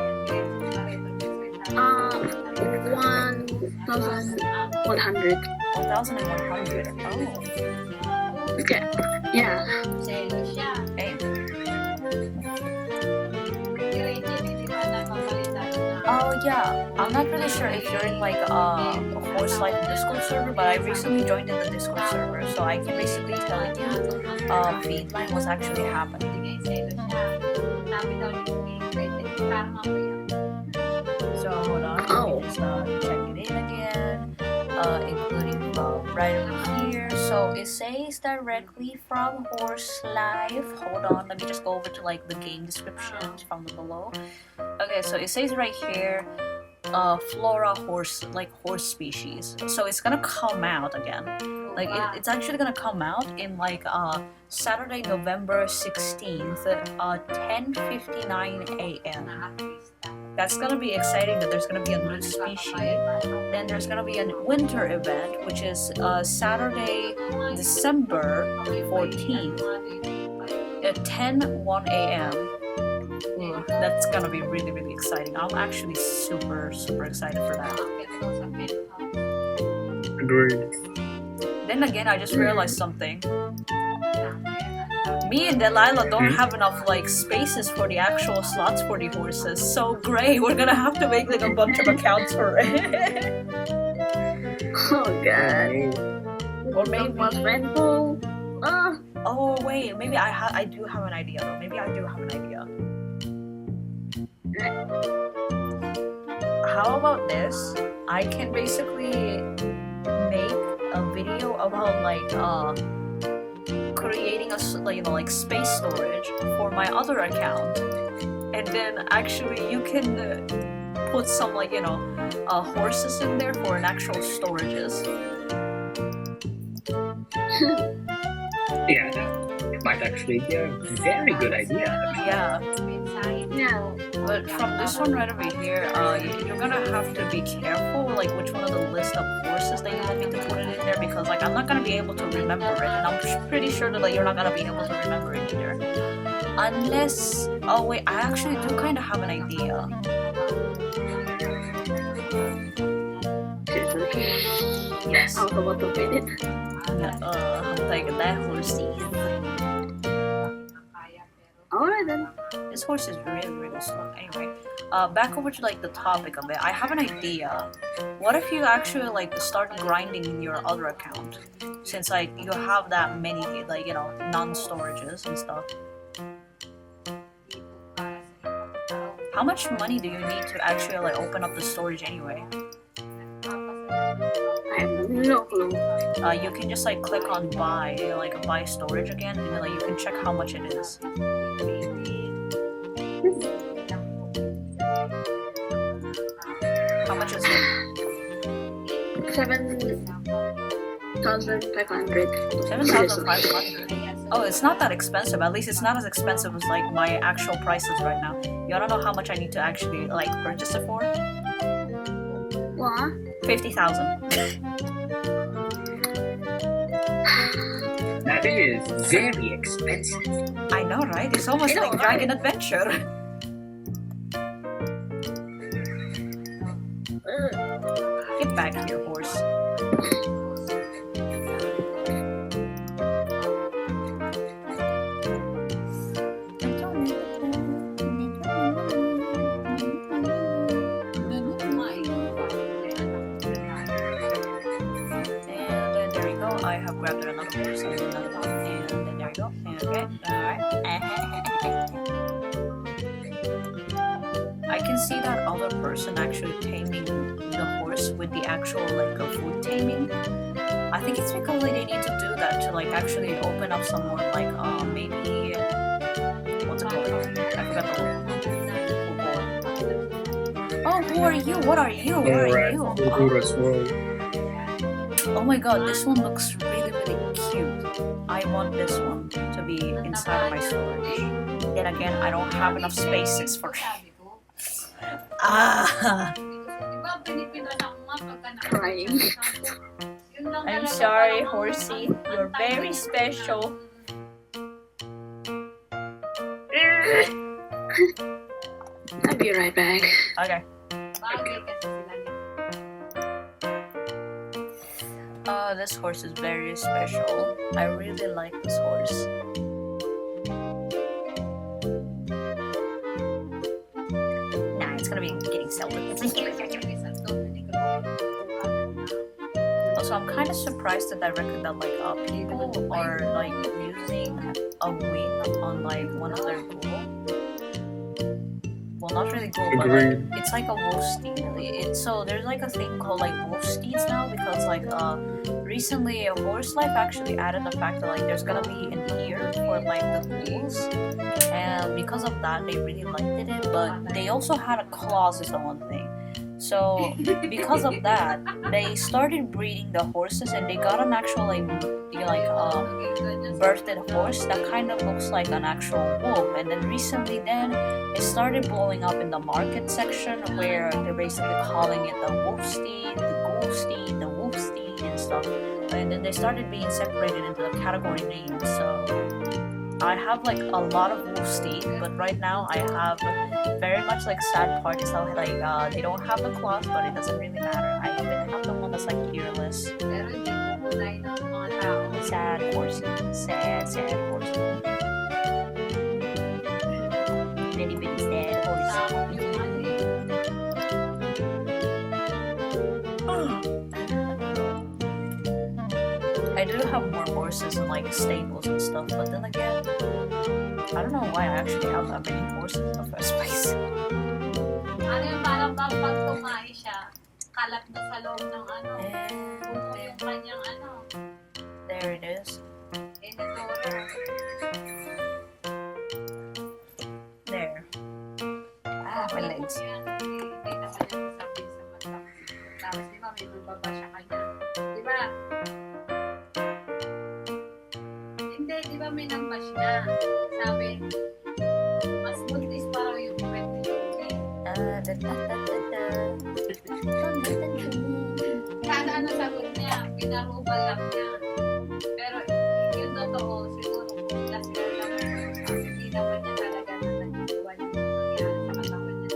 1,100. 1,100. Oh. Okay. Yeah. Hey. Oh yeah. I'm not really sure if you're in like a Horse Life Discord server, but I recently joined in the Discord server, so I can basically tell you feedline was actually happening. So hold on. Oh. Just check it in again. Including right over here. So it says directly from Horse Life. Hold on, let me just go over to like the game descriptions from the below. Okay, so it says right here, flora horse species. So it's gonna come out again. Like it's actually gonna come out in like Saturday, November 16th, 10:59 a.m. That's gonna be exciting that there's gonna be a new species. Then there's gonna be a winter event, which is Saturday, December 14th at 10:01 a.m. That's gonna be really, really exciting. I'm actually super, super excited for that. Agreed. Then again, I just realized something. Me and Delilah don't have enough like spaces for the actual slots for the horses. So great, we're gonna have to make like a bunch of accounts for it. Oh god. Or maybe was rental. Oh wait, maybe I do have an idea though. Maybe I do have an idea. How about this? I can basically make a video about like creating a like space storage for my other account, and then actually you can put some like horses in there for an actual storages. Yeah, that might actually be a very good idea. Yeah. Yeah. But from this one right over here, you're gonna have to be careful, like which one of the list of horses that you want me to put it in there, because like I'm not gonna be able to remember it, and I'm pretty sure that like you're not gonna be able to remember it either, unless. Oh wait, I actually do kind of have an idea. Seriously? Yes. I was about to read it. Like that horsey. Alright then. This horse is really slow. Anyway, back over to like the topic of it. I have an idea. What if you actually like start grinding in your other account, since like you have that many like non-storages and stuff. How much money do you need to actually like open up the storage anyway? I have no clue. You can just like click on buy, like buy storage again, and then like you can check how much it is. How much is it? 7,500. 7,500. Oh, it's not that expensive. At least it's not as expensive as like my actual prices right now. You wanna know how much I need to actually like purchase it for? What? 50,000. That is very expensive. I know, right? It's almost like Dragon Adventure. Get back here, horse. I have grabbed another horse and another one, and then there you go. Okay, alright. I can see that other person actually taming the horse with the actual like food taming. I think it's because like, they need to do that to like actually open up some more like maybe what's it called? I forgot the word. Oh, who are you? What are you? Where are you? Oh my god, this one looks really cute. I want this one to be inside of my storage. Then again, I don't have enough spaces for it. Crying. I'm sorry, horsey. You're very special. I'll be right back. Okay. This horse is very special. I really like this horse. Nah, it's gonna be getting seldom. Also, I'm kind of surprised that I reckon that like people are like using a wing on like one of their goal. Well, not really goal, but like, it's like a wolf steed. So there's like a thing called like wolf steeds now because like recently Horse Life actually added the fact that like there's gonna be an ear for like the ghouls, and because of that they really liked it. But they also had a clause is the one thing. So because of that, they started breeding the horses, and they got an actual birthed horse that kind of looks like an actual wolf. And then recently, then it started blowing up in the market section where they're basically calling it the wolf steed, the ghoul steed, the wolf steed, and stuff. And then they started being separated into the category names. So I have like a lot of wolf steed, but right now I have very much like sad part is how like they don't have the claws, but it doesn't really matter. I even have the one that's like earless. Sad horsey. Sad horsey. Very sad horsey. I do have more horses and like stables and stuff, but then again, I don't know why I actually have that many horses in the first place. Ano yung parang pag tumahi siya, kalat na sa loob ng ano, puno yung kanyang ano. There it is. There. Ah, my legs. Tapos di ba may bubaba siya kanya? Di ba? Hindi, di ba may nag-bash na? Sabi, mas buntis pa raw yung kwento yung Kada ano sagot niya, pinarubal lang niya. Pero yung totoo, siguro kung sila lang hindi naman niya talaga na nag-iwan yung nangyari sa katawan niya.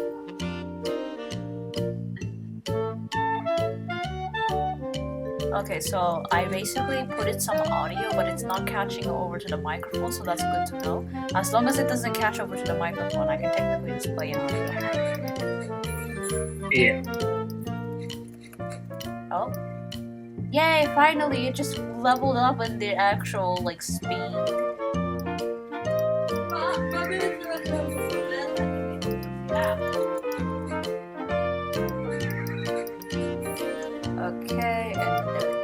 Okay, so I basically put in some audio, but it's not catching over to the microphone, so that's good to know. As long as it doesn't catch over to the microphone, I can technically just play in audio. Yeah. Oh. Yay, finally, it just leveled up in the actual, like, speed. Okay, and there we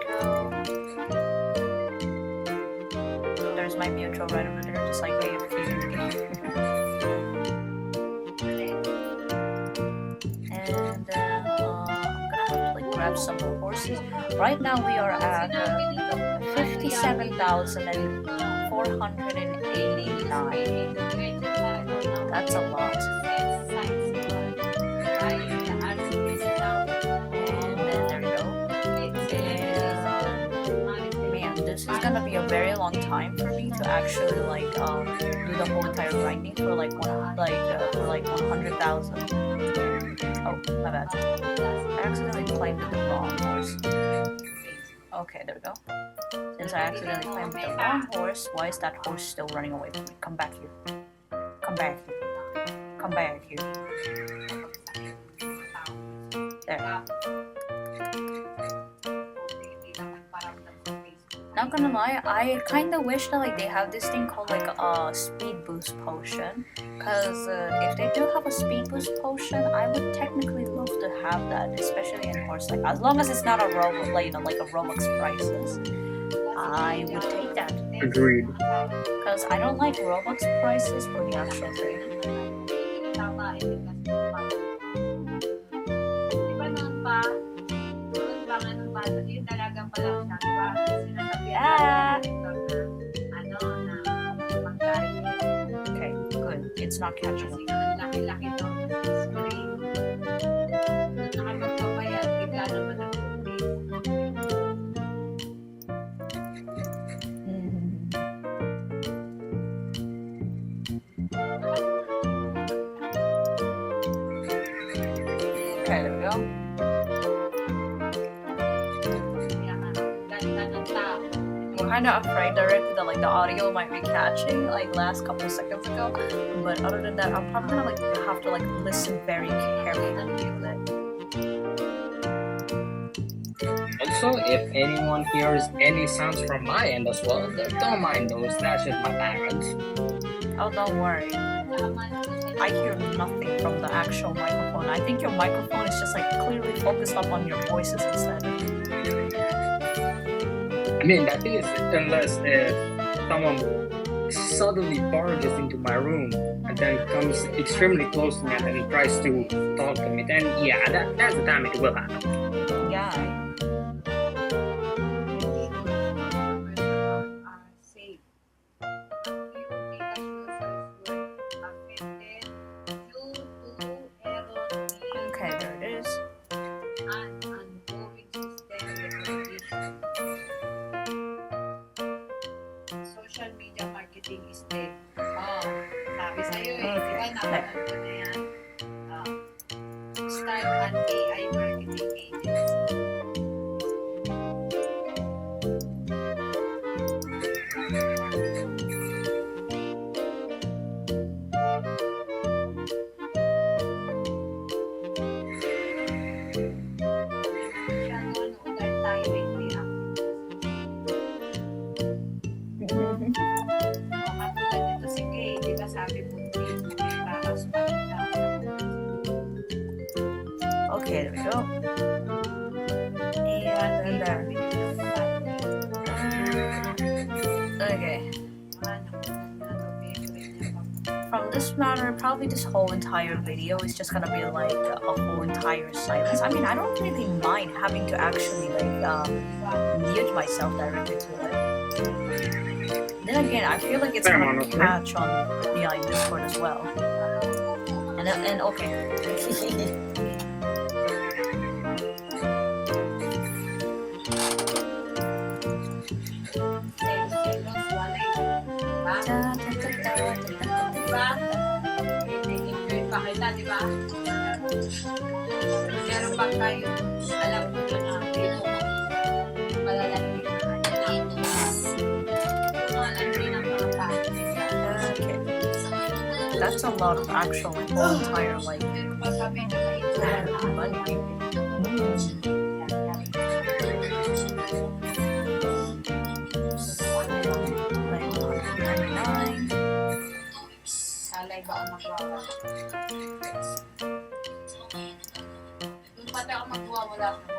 go. There's my mutual right over there, just like AFK. And then I'm gonna have to like grab some more horses. Right now we are at 57,489. That's a lot. This is gonna be a very long time for me to actually like do the whole entire grinding for like 100,000. Oh, my bad. I accidentally climbed the wrong horse. Okay, there we go. Since I accidentally climbed the wrong horse, why is that horse still running away from me? Come back here. Come back here. Come back here. There. Not gonna lie, I kind of wish that like they have this thing called like a speed boost potion, cause if they do have a speed boost potion, I would technically love to have that, especially in horse. Like as long as it's not a Roblox, like a Roblox prices, I would take that. Agreed. Cause I don't like Roblox prices for the actual thing. Okay, good. It's not catching. Okay, there we go. Kind of afraid directly that like the audio might be catching like last couple seconds ago, but other than that, I'm probably gonna like have to like listen very carefully to it. Also, if anyone hears any sounds from my end as well, don't mind those. That's just my parents. Oh, don't worry. I hear nothing from the actual microphone. I think your microphone is just like clearly focused up on your voices instead. I mean, that is unless if someone suddenly barges into my room and then comes extremely close to me and then tries to talk to me, then yeah, that's the time it will happen. Yeah. Okay, there it is. Social media marketing is dead. Oh, sabi sa'yo eh. Di ba napanood ko na yan? Start an AI marketing agency. Okay, there we go. And there. Okay. From this matter, probably this whole entire video is just gonna be like a whole entire silence. I mean, I don't really mind having to actually like mute myself directly to it. Then again, I feel like it's gonna catch on Discord as well. And okay. Di ba? Meron ba kayo alam ko na that's a lot of actual like whole entire like Pero pagka medyo mainit na money. Like 199. salay ba ang magwawa? Doon pati ako magwawala sa mo.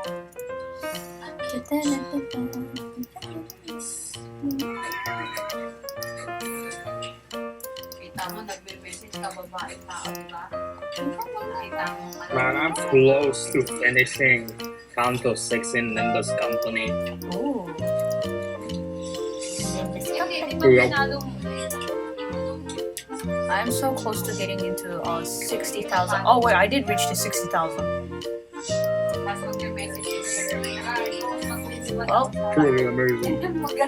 Kita mo, nagbe-message ka babaeng tao, diba? Kita mo, Man, I'm close to finishing Kanto 6 in Linda's company. Ooh. Hindi, di ba pinalo mo? I'm so close to getting into 60,000. Oh wait, I did reach the 60,000. Tapos magbe-message Well, Truly amazing.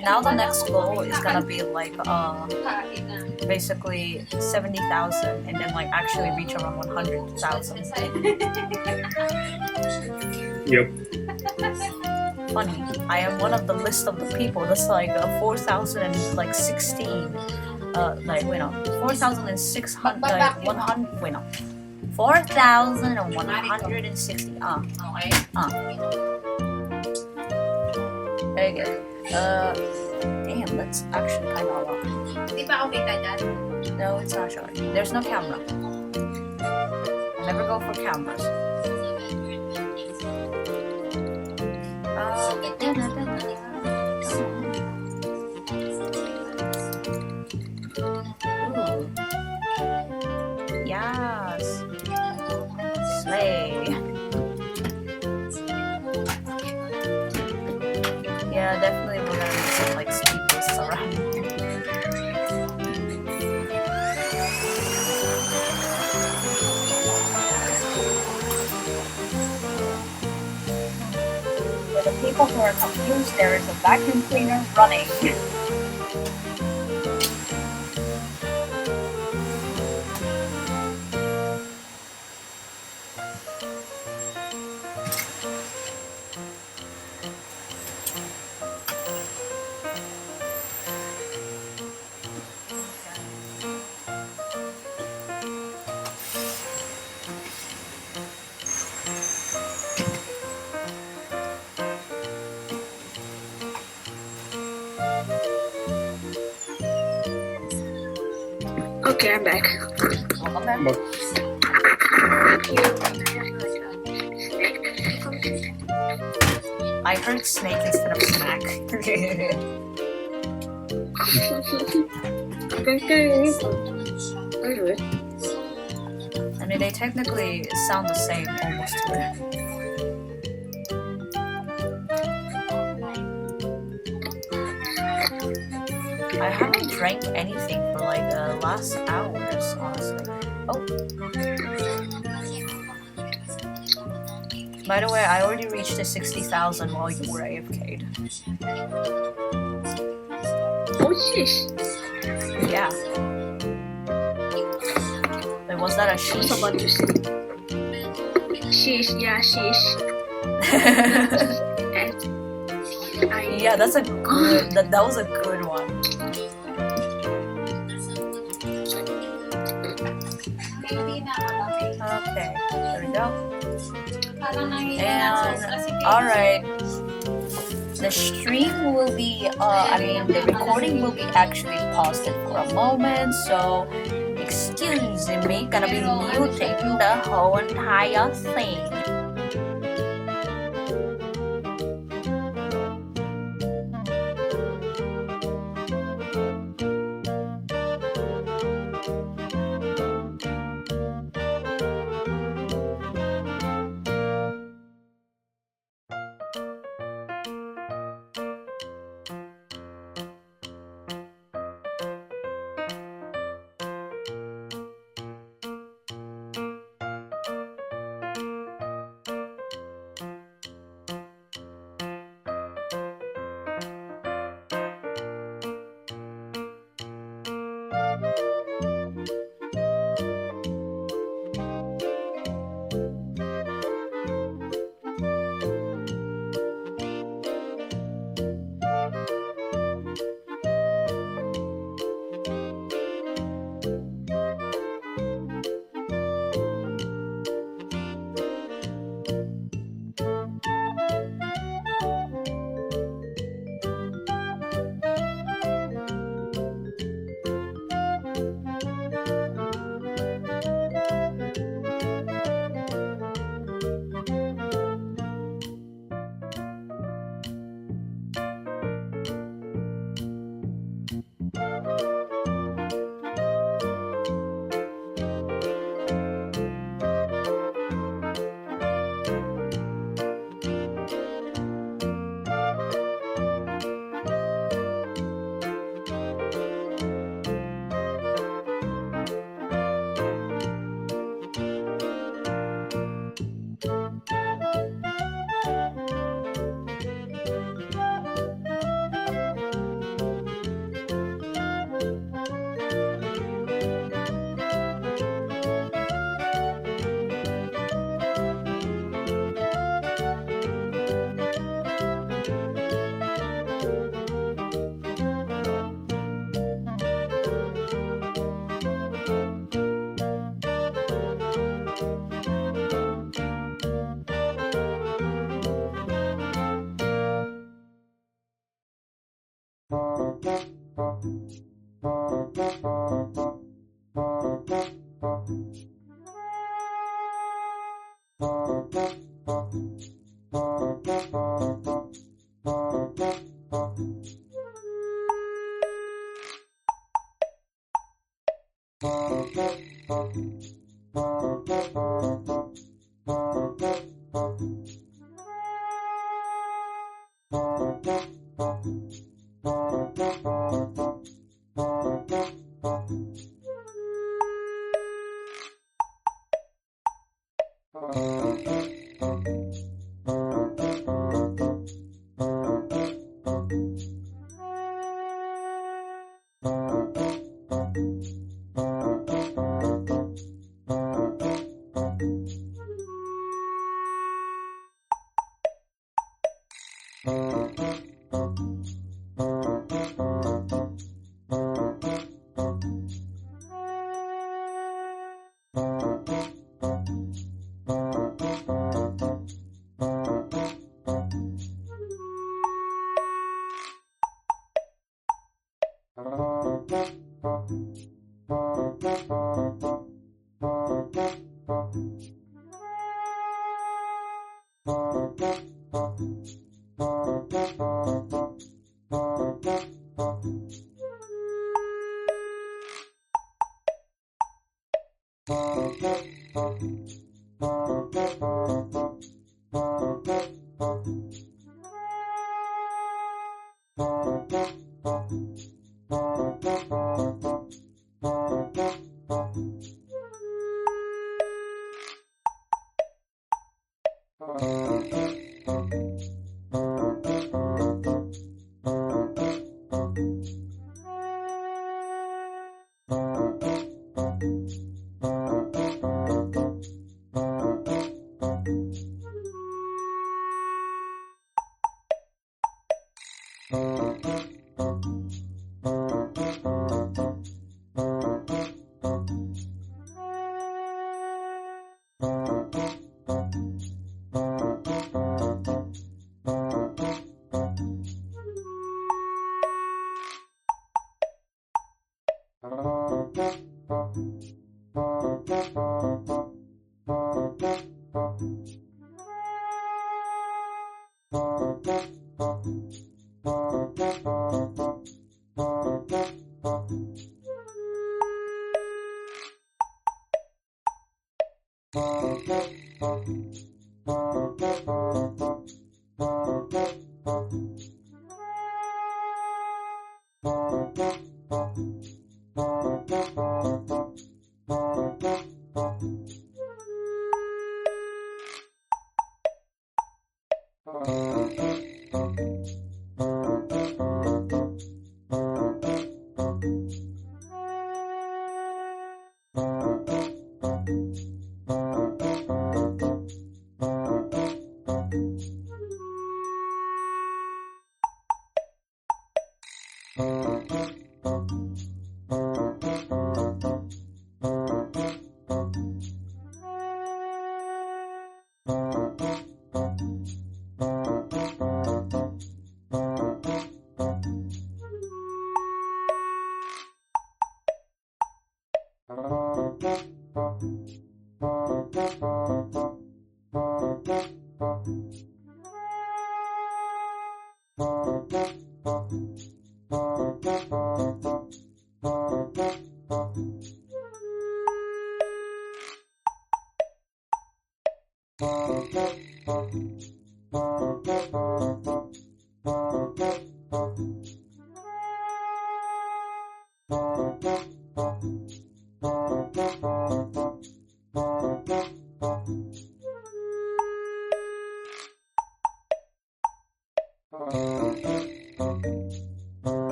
now the next goal is gonna be like basically 70,000 and then like actually reach around 100,000. Yep. Funny, I am one of the list of the people that's like 4,016. Like wait no, 4,600 like 100. Wait no, 4,160. Okay? Very good. Damn, that's actually kind of a lot. Di ba ako kita dyan? No, it's not showing. There's no camera. I never go for cameras. Ooh. Yes. Slay. Yeah, definitely we're gonna need some like speed boosts around. For the people who are confused, there is a vacuum cleaner running. Okay, I'm back. Welcome back. But I heard snake instead of snack. I mean, they technically sound the same almost to me. I haven't drank anything for like the last hours, honestly. Oh. By the way, I already reached the 60,000 while you were AFK'd. Oh, sheesh. Yeah. Wait, was that a What's sheesh? about to say? Sheesh, yeah, sheesh. And Yeah, that's a good. That was a good one. Hindi na alam eh. Okay, there we go. Parang nangyayari And kasi all right, the stream will be. I mean, the recording will be actually paused for a moment. So, excuse me, gonna be muting the whole entire thing.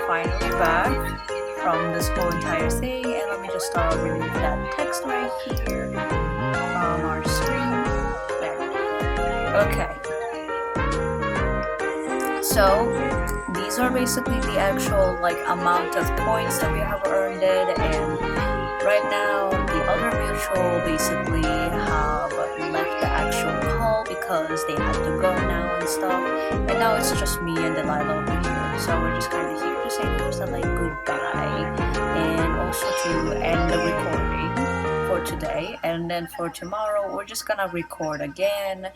Finally back from this whole entire thing, and let me just remove that text right here from our screen. There. Okay. So these are basically the actual amount of points that we have earned it, and right now the other mutual basically have left the actual call because they had to go now and stuff, and now it's just me and Delilah over here. So we're just kind of here to say first goodbye, and also to end the recording for today. And then for tomorrow, we're just gonna record again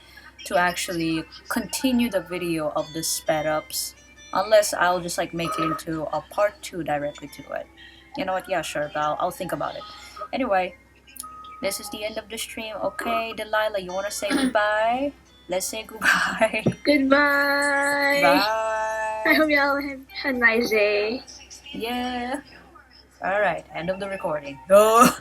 to actually continue the video of the sped ups. Unless I'll just make it into a part 2 directly to it. You know what? Yeah, sure. I'll think about it. Anyway, this is the end of the stream. Okay, Delilah, you wanna say goodbye? Let's say goodbye. Goodbye. Bye. I hope y'all have a nice day. Yeah. Alright, end of the recording. Oh.